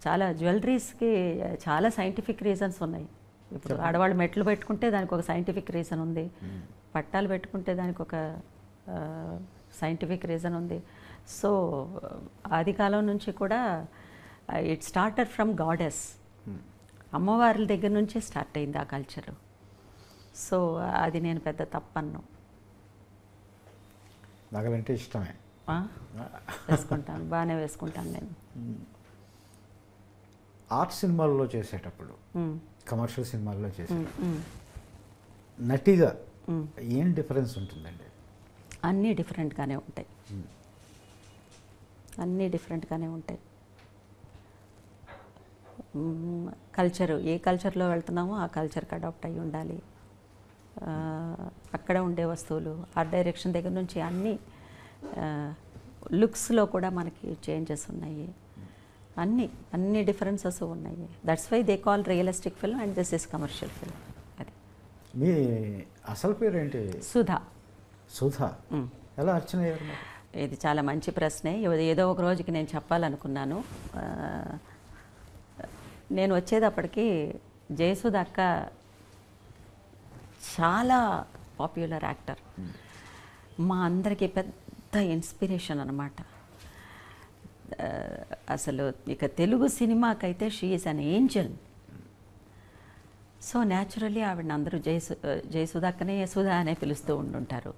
చాలా జ్యువెలరీస్కి చాలా సైంటిఫిక్ రీజన్స్ ఉన్నాయి. ఇప్పుడు ఆడవాళ్ళు మెట్లు పెట్టుకుంటే దానికి ఒక సైంటిఫిక్ రీజన్ ఉంది, పట్టాలు పెట్టుకుంటే దానికి ఒక సైంటిఫిక్ రీజన్ ఉంది. సో ఆది కాలం నుంచి కూడా ఇట్ స్టార్టెడ్ ఫ్రమ్ గాడెస్, అమ్మవార్ల దగ్గర నుంచే స్టార్ట్ అయింది ఆ కల్చరు. సో అది నేను పెద్ద తప్పన్ను. నగలంటే ఇష్టమే, వేసుకుంటాను, బాగానే వేసుకుంటాను నేను. ఆర్ట్ సినిమాల్లో చేసేటప్పుడు, కమర్షియల్ సినిమాల్లో నటిగా ఏం డిఫరెన్స్ ఉంటుందండి? అన్నీ డిఫరెంట్గానే ఉంటాయి, అన్నీ డిఫరెంట్గానే ఉంటాయి. కల్చరు, ఏ కల్చర్లో వెళ్తున్నామో ఆ కల్చర్కి అడాప్ట్ అయ్యి ఉండాలి. అక్కడ ఉండే వస్తువులు, ఆర్ట్ డైరెక్షన్ దగ్గర నుంచి అన్నీ, లుక్స్లో కూడా మనకి చేంజెస్ ఉన్నాయి. అన్ని డిఫరెన్సెస్ ఉన్నాయి. That's why they call realistic film and this is commercial film. అది. మీ అసలు పేరు ఏంటి? సుధా. సుధా ఎలా అర్చన అయ్యారు? ఇది చాలా మంచి ప్రశ్నే. ఏదో ఒక రోజుకి నేను చెప్పాలనుకున్నాను. నేను వచ్చేటప్పటికి జయసుధ అక్క చాలా పాపులర్ యాక్టర్, మా అందరికీ పెద్ద ఇన్స్పిరేషన్ అన్నమాట. అసలు ఇక తెలుగు సినిమాకైతే she is an angel. So naturally ఆవిడని అందరూ జయసుధ అక్కనే సుధా అనే పిలుస్తూ ఉండుంటారు.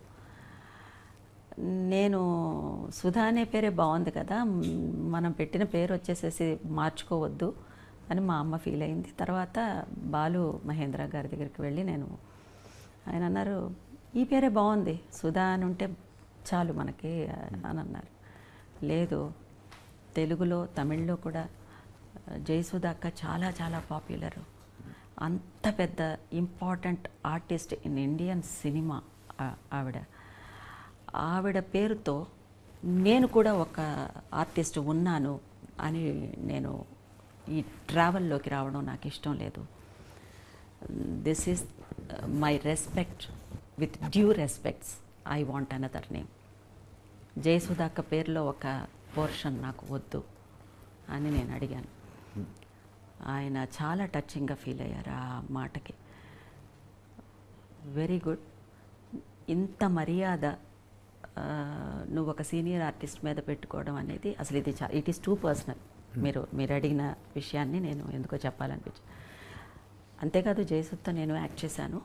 నేను సుధా అనే పేరే బాగుంది కదా, మనం పెట్టిన పేరు వచ్చేసేసి మార్చుకోవద్దు అని మా అమ్మ ఫీల్ అయింది. తర్వాత బాలు మహేంద్ర గారి దగ్గరికి వెళ్ళి ఆయన అన్నారు, ఈ పేరే బాగుంది, సుధా అని ఉంటే చాలు మనకి అని అన్నారు. లేదు, తెలుగులో తమిళ్లో కూడా జయసుధ అక్క చాలా చాలా పాపులర్. అంత పెద్ద important artist in Indian cinema ఆవిడ పేరుతో నేను కూడా ఒక ఆర్టిస్ట్ ఉన్నాను అని నేను ఈ ట్రావెల్లోకి రావడం నాకు ఇష్టం లేదు. This is my respect, with due respects I want another name. జయసుధాక్క పేరులో ఒక పోర్షన్ నాకు వద్దు అని నేను అడిగాను. ఆయన చాలా టచింగ్గా ఫీల్ అయ్యారు ఆ మాటకి. Very good. ఇంత మర్యాద నువ్వు ఒక సీనియర్ ఆర్టిస్ట్ మీద పెట్టుకోవడం అనేది అసలు ఇది ఇట్ ఈస్ టూ పర్సనల్. మీరు అడిగిన విషయాన్ని నేను ఎందుకో చెప్పాలనిపించి. అంతేకాదు జయసుధతో నేను యాక్ట్ చేశాను,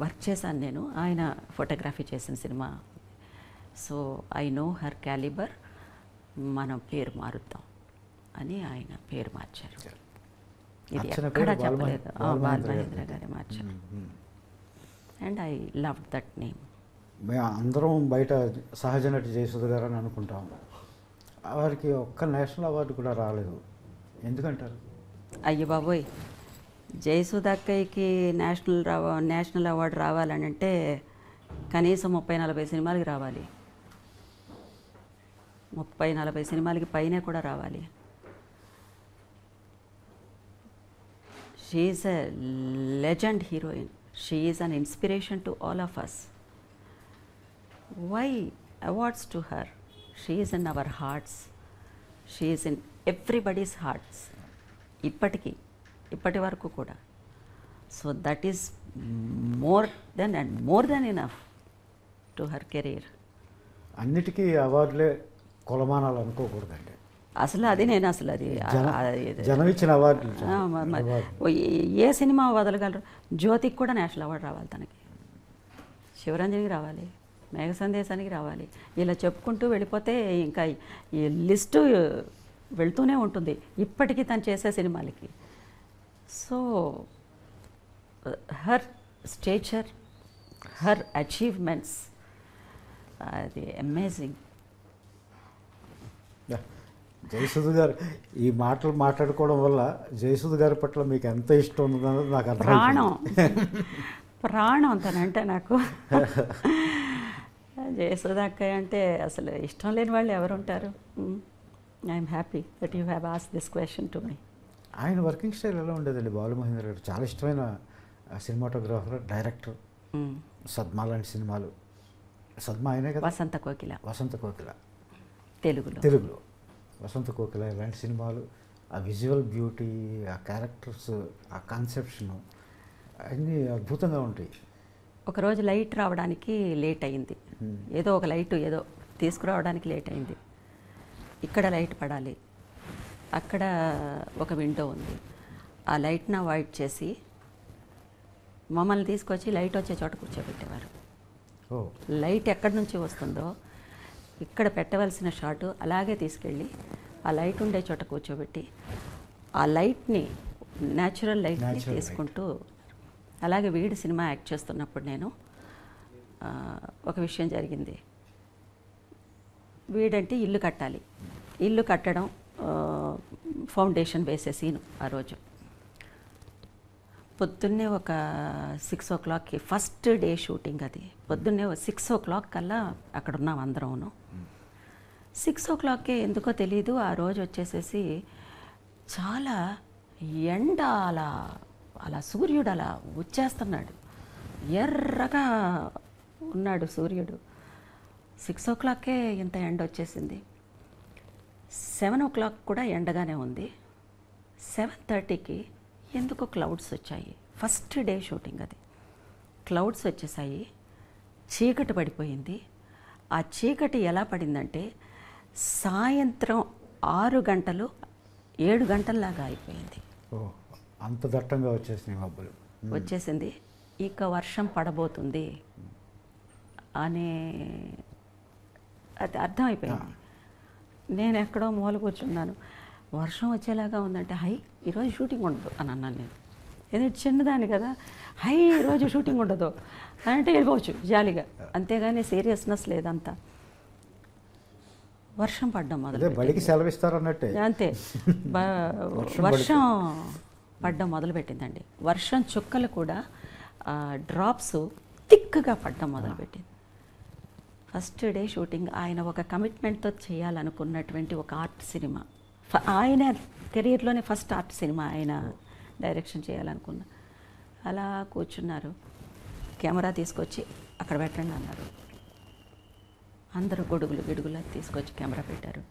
వర్క్ చేశాను నేను. ఆయన ఫోటోగ్రఫీ చేసిన cinema. So I know her calibre. మనం పేరు మారుద్దాం అని ఆయన పేరు మార్చారు. ఇది ఎక్కడ చెప్పలేదు, బాలమహేంద్ర గారే మార్చారు. And I love that name. మేము అందరం బయట సహజ నటి జయసుధ గారు అని అనుకుంటాం. వారికి ఒక్క నేషనల్ అవార్డు కూడా రాలేదు, ఎందుకంటారు? అయ్యో బాబోయ్, జయసుధ అక్కయ్యకి నేషనల్ అవార్డు రావాలని అంటే కనీసం 30-40 సినిమాలకి రావాలి. 30-40 సినిమాలకి పైనే కూడా రావాలి. She is a legend heroine. She is an inspiration to all of us. Why awards to her? She is in our hearts. She is in everybody's hearts. ఇప్పటి వరకు కూడా. So that is more than enough to her career. అన్నిటికీ అవార్డులే కొలమానాలు అనుకోకూడదండి. అసలు అది నేను అసలు అది జనం ఇచ్చిన అవార్డులు. ఏ సినిమా వదలగలరు? జ్యోతికి కూడా నేషనల్ అవార్డు రావాలి, తనకి శివరంజనికి రావాలి, మేఘ సందేశానికి రావాలి. ఇలా చెప్పుకుంటూ వెళ్ళిపోతే ఇంకా ఈ లిస్టు వెళ్తూనే ఉంటుంది ఇప్పటికీ తను చేసే సినిమాలకి. So her stature, her achievements, అది అమేజింగ్. జయసుధ గారు ఈ మాటలు మాట్లాడుకోవడం వల్ల జయసుధ గారి పట్ల మీకు ఎంత ఇష్టం ఉందన్నది నాకు ప్రాణం తనంటే నాకు. జయసుధ అక్కయ్య అంటే అసలు ఇష్టం లేని వాళ్ళు ఎవరుంటారు? I'm happy that you have asked this question to me. ఆయన వర్కింగ్ స్టైల్ ఎలా ఉండేదండి? బాలమహేంద్ర గారు చాలా ఇష్టమైన సినిమాటోగ్రాఫర్, డైరెక్టర్. సద్మా లాంటి సినిమాలు. సద్మా ఆయనే కదా? వసంత కోకిల తెలుగులో వసంత కోకిల ఇలాంటి సినిమాలు. ఆ విజువల్ బ్యూటీ, ఆ క్యారెక్టర్స్, ఆ కాన్సెప్షన్ అన్నీ అద్భుతంగా ఉంటాయి. ఒకరోజు లైట్ రావడానికి లేట్ అయింది. ఏదో ఒక లైట్ తీసుకురావడానికి లేట్ అయింది. ఇక్కడ లైట్ పడాలి, అక్కడ ఒక విండో ఉంది. ఆ లైట్ని అవాయిడ్ చేసి మమ్మల్ని తీసుకొచ్చి లైట్ వచ్చే చోట కూర్చోబెట్టేవారు. లైట్ ఎక్కడి నుంచి వస్తుందో ఇక్కడ పెట్టవలసిన షాటు అలాగే తీసుకెళ్ళి ఆ లైట్ ఉండే చోట కూర్చోబెట్టి ఆ లైట్ని, న్యాచురల్ లైట్ని తీసుకుంటూ. అలాగే వీడి సినిమా యాక్ట్ చేస్తున్నప్పుడు నేను ఒక విషయం జరిగింది. వీడంటే ఇల్లు కట్టాలి, ఇల్లు కట్టడం, ఫౌండేషన్ వేసే సీను. ఆ రోజు పొద్దున్నే ఒక 6 o'clockకి ఫస్ట్ డే షూటింగ్. అది పొద్దున్నే 6 o'clock కల్లా అక్కడ ఉన్నాం అందరం. 6 o'clockకే ఎందుకో తెలీదు ఆ రోజు వచ్చేసేసి చాలా ఎండ, అలా సూర్యుడు అలా వచ్చేస్తున్నాడు. ఎర్రగా ఉన్నాడు సూర్యుడు. 6 o'clockకే ఇంత ఎండ వచ్చేసింది. 7 o'clock కూడా ఎండగానే ఉంది. 7:30కి ఎందుకో క్లౌడ్స్ వచ్చాయి. ఫస్ట్ డే షూటింగ్ అది. క్లౌడ్స్ వచ్చేసాయి, చీకటి పడిపోయింది. ఆ చీకటి ఎలా పడిందంటే సాయంత్రం 6 గంటలు 7 గంటల్లాగా అయిపోయింది. అంత దట్టంగా వచ్చేసింది. ఇక వర్షం పడబోతుంది అనే అది అర్థమైపోయింది. నేను ఎక్కడో మూల కూర్చున్నాను. వర్షం వచ్చేలాగా ఉందంటే ఈరోజు షూటింగ్ ఉండదు అని అన్నాను నేను. ఎందుకంటే చిన్నదాన్ని కదా, ఈరోజు షూటింగ్ ఉండదు అంటే వెళ్ళిపోవచ్చు జాలీగా, అంతేగాని సీరియస్నెస్ లేదంతా. వర్షం పడ్డం మొదలు అంతే. వర్షం పడ్డం మొదలుపెట్టిందండి. వర్షం చుక్కలు కూడా డ్రాప్స్ థిక్గా పడ్డం మొదలుపెట్టింది. First day shooting. ఆయన ఒక కమిట్మెంట్తో చేయాలనుకున్నటువంటి ఒక ఆర్ట్ సినిమా. ఆయన కెరీర్లోనే ఫస్ట్ ఆర్ట్ సినిమా ఆయన డైరెక్షన్ చేయాలనుకున్నా. అలా కూర్చున్నారు, కెమెరా తీసుకొచ్చి అక్కడ పెట్టండి అన్నారు. అందరూ గిడుగులు తీసుకొచ్చి కెమెరా పెట్టారు.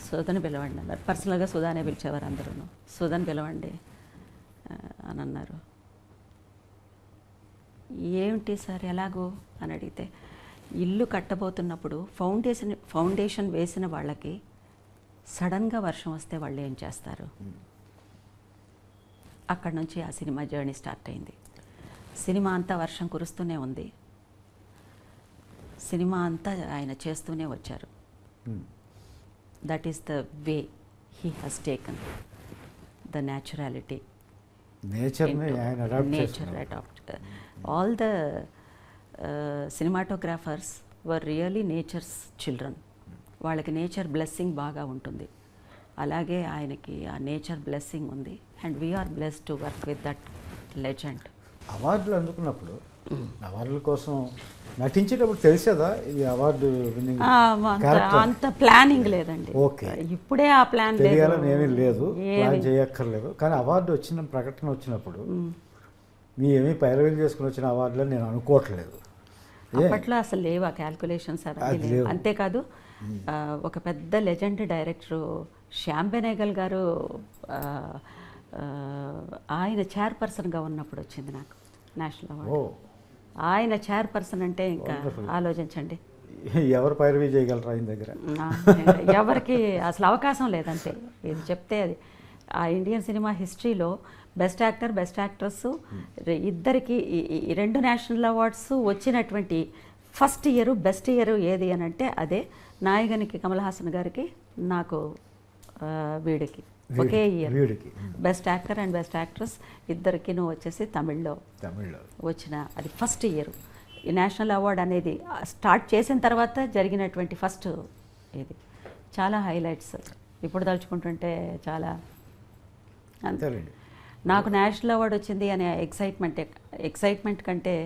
సుధని పిలవండి అన్నారు. పర్సనల్గా సుధానే పిలిచేవారు అందరూ. సుధని పిలవండి అని అన్నారు. ఏమిటి సార్ ఎలాగో అని అడిగితే, ఇల్లు కట్టబోతున్నప్పుడు ఫౌండేషన్ వేసిన వాళ్ళకి సడన్గా వర్షం వస్తే వాళ్ళు ఏం చేస్తారు. అక్కడ నుంచి ఆ సినిమా జర్నీ స్టార్ట్ అయింది. సినిమా అంతా వర్షం కురుస్తూనే ఉంది. సినిమా అంతా ఆయన చేస్తూనే వచ్చారు. That is the way he has taken the naturality. Nature adapt. All the cinematographers were really nature's children. వాళ్ళకి నేచర్ బ్లెస్సింగ్ బాగా ఉంటుంది. అలాగే ఆయనకి ఆ నేచర్ బ్లెస్సింగ్ ఉంది. And we're blessed to work with that legend. అవార్డులు అందుకున్నప్పుడు అవార్డుల కోసం నటించేటప్పుడు తెలిసేదా ఈ అవార్డు విన్నింగ్? అంత ప్లానింగ్ లేదండి. ఓకే, ఇప్పుడే ఆ ప్లాన్ తెలియాలని ఏమీ లేదు, ప్లాన్ చేయక్కర్లేదు. కానీ అవార్డు వచ్చిన ప్రకటన వచ్చినప్పుడు మీ ఏమీ పైరవీలు చేసుకుని వచ్చిన అవార్డులని నేను అనుకోవట్లేదు. అప్పట్లో అసలు లేవు ఆ క్యాల్కులేషన్స్ అవి లేవు. అంతేకాదు ఒక పెద్ద లెజెండ్ డైరెక్టరు శ్యామ్ బెనేగల్ గారు ఆయన చైర్పర్సన్గా ఉన్నప్పుడు వచ్చింది నాకు నేషనల్ అవార్డు. ఆయన చైర్పర్సన్ అంటే ఇంకా ఆలోచించండి, ఎవరు పైరవీ చేయగలరు ఆయన దగ్గర? ఎవరికి అసలు అవకాశం లేదంతే. ఇది చెప్తే అది ఆ ఇండియన్ సినిమా హిస్టరీలో బెస్ట్ యాక్టర్, బెస్ట్ యాక్ట్రెస్ ఇద్దరికి 2 నేషనల్ అవార్డ్స్ వచ్చినటువంటి ఫస్ట్ ఇయర్, బెస్ట్ ఇయర్ ఏది అని అంటే అదే నాయగనికి కమల్ హాసన్ గారికి, నాకు వీడికి ఒకే year best actor and best actress ఇద్దరికి వచ్చేసి తమిళ్లో వచ్చిన అది ఫస్ట్ ఇయర్. ఈ నేషనల్ అవార్డ్ అనేది స్టార్ట్ చేసిన తర్వాత జరిగినటువంటి ఫస్ట్ ఇది. చాలా హైలైట్స్ ఇప్పుడు తలుచుకుంటుంటే చాలా. నాకు నేషనల్ అవార్డు వచ్చింది అనే ఎక్సైట్మెంట్ కంటే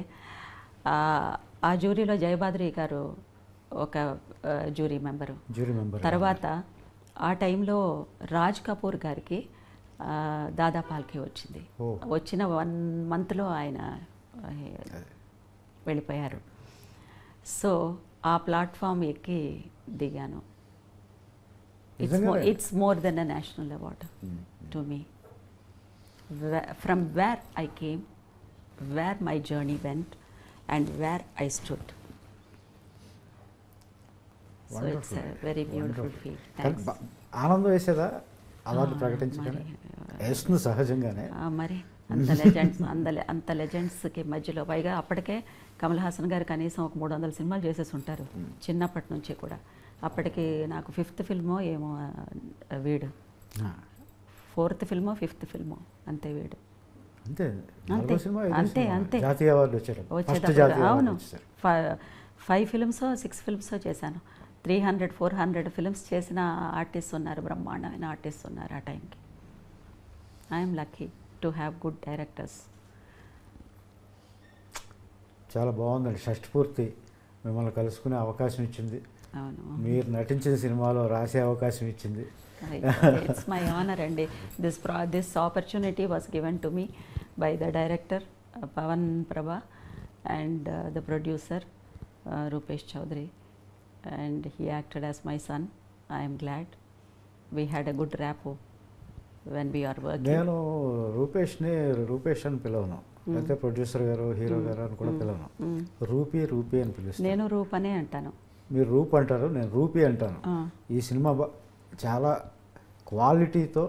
ఆ జ్యూరీలో జయబాద్రి గారు ఒక జ్యూరీ మెంబరు. తర్వాత ఆ టైంలో రాజ్ కపూర్ గారికి దాదా పాల్కే వచ్చింది. వచ్చిన 1 monthలో ఆయన వెళ్ళిపోయారు. సో ఆ ప్లాట్ఫామ్ ఎక్కి దిగాను. It's more than a national award to me. From where I came, where my journey went, and where I stood. So it's a very beautiful feel. Thanks. ఆనందం వేసేదా అవార్డు ప్రకటించగానే? వేస్తుంది సహజంగానే. మరి అంత లెజెండ్స్కి మధ్యలో పైగా అప్పటికే కమల్ హాసన్ గారు కనీసం ఒక 300 సినిమాలు చేసేసి ఉంటారు చిన్నప్పటి నుంచి కూడా. అప్పటికి నాకు 5th ఫిల్మో ఏమో వీడు, 4th ఫిల్మో 5th ఫిల్మో అంతే వీడు. అంతే జాతీయ అవార్డు వచ్చేటప్పుడు. అవును, 5 ఫిల్మ్స్ 6 ఫిల్మ్స్ చేశాను. 300-400 ఫిల్మ్స్ చేసిన ఆర్టిస్ట్ ఉన్నారు, బ్రహ్మాండమైన ఆర్టిస్ట్ ఉన్నారు ఆ టైంకి. I'm lucky to have good directors. చాలా బాగుందండి. షష్ఠపూర్తి మిమ్మల్ని కలుసుకునే అవకాశం ఇచ్చింది. అవును, మీరు నటించిన సినిమాలో రాసే అవకాశం ఇచ్చింది. It's my honor, and this opportunity was given to me by the director Pavan Prabha and the producer Rupesh Chaudhary, and he acted as my son. I am glad we had a good rapport when we are working. నేను రూపేష్ అని పిలవను, అయితే producer గారు, hero గారు అని కూడా పిలవను. Rupee అని పిలుస్తాను. నేను రూప్ అనే అంటాను. మీరు రూప్ అంటారు, నేను రూపీ అంటాను. ఈ సినిమా చాలా క్వాలిటీతో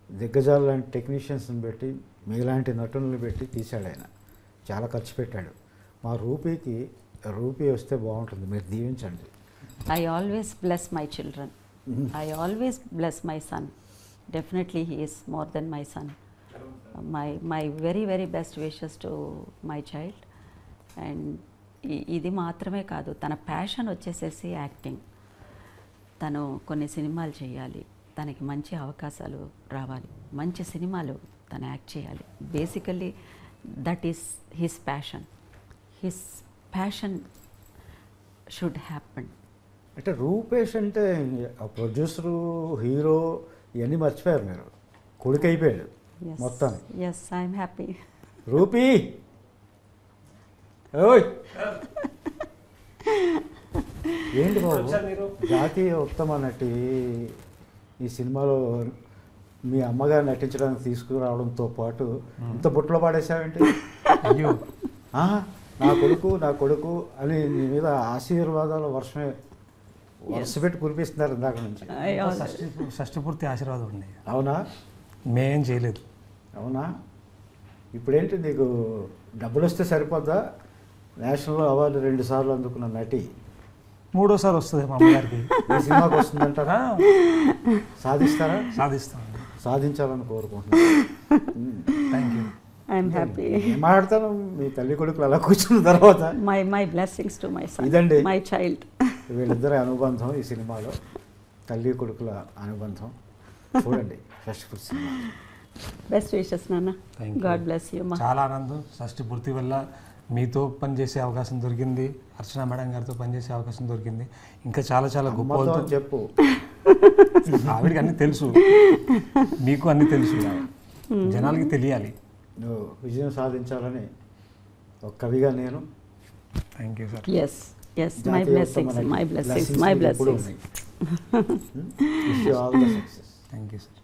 దిగ్గజాలు లాంటి టెక్నీషియన్స్ని పెట్టి, మీలాంటి నటులను పెట్టి తీశాడు ఆయన. చాలా ఖర్చు పెట్టాడు. మా రూపీ వస్తే బాగుంటుంది, మీరు దీవించండి. I always bless my children. I always bless my son. Definitely he is more than my son. My very very best wishes to my child. And ఇది మాత్రమే కాదు, తన ప్యాషన్ వచ్చేసేసి యాక్టింగ్. తను కొన్ని సినిమాలు చేయాలి, తనకి మంచి అవకాశాలు రావాలి, మంచి సినిమాలు తను యాక్ట్ చేయాలి. Basically that is his passion should happen. అంటే రూపేష్ అంటే ప్రొడ్యూసరు, హీరో, ఇవన్నీ మర్చిపోయారు మీరు. కొడుకు అయిపోయాడు మొత్తాన్ని. Yes I'm happy. రూపీ ఓయ్ ఏంటి బాబు, జాతీయ ఉత్తమ నటి ఈ సినిమాలో మీ అమ్మగారు నటించడానికి తీసుకురావడంతో పాటు ఇంత బుట్టలో పాడేశావేంటి? అయ్యో ఆ, నా కొడుకు అని నీ మీద ఆశీర్వాదాల వర్షమే వరుస పెట్టి కురిపిస్తున్నారు ఇందాక నుంచి. షష్టి పూర్తి ఆశీర్వాదం అండి. అవునా? మేమేం చేయలేదు. అవునా? ఇప్పుడేంటి నీకు డబ్బులు వస్తే సరిపోద్దా? నేషనల్ అవార్డు 2 సార్లు అందుకున్న నటి మూడోసారి వస్తుంది మా అమ్మగారికి. ఈ సినిమాకి వస్తుందంటారా? సాధిస్తారా? సాధిస్తామండి. సాధించాలని కోరుకుంటున్నాను. Thank you. I'm happy. ఏం మాట్లాడతాను మీ తల్లి కొడుకులు అలా కూర్చున్న తర్వాత. My blessings to my son, ఇదండి మై చైల్డ్. వీళ్ళిద్దరి అనుబంధం ఈ సినిమాలో, తల్లి కొడుకుల అనుబంధం. చూడండి first food cinema. Best wishes నాన్న. Thank you. God bless you. చాలా ఆనందం. షష్టి పూర్తి వల్ల మీతో పనిచేసే అవకాశం దొరికింది, అర్చన మేడం గారితో పనిచేసే అవకాశం దొరికింది. ఇంకా చాలా చాలా గొప్ప అమ్మతో వాళ్ళతో- చెప్పు. ఆవిడకి అన్నీ తెలుసు, మీకు అన్నీ తెలుసు, జనాలకి తెలియాలి. నువ్వు విజయం సాధించాలని ఒక కవిగా నేను. Thank you sir. Yes yes my blessings, my blessings, my ఎప్పుడు బ్లెస్సింగ్స్. ఉన్నాయి. Wish you all the success. Thank you sir.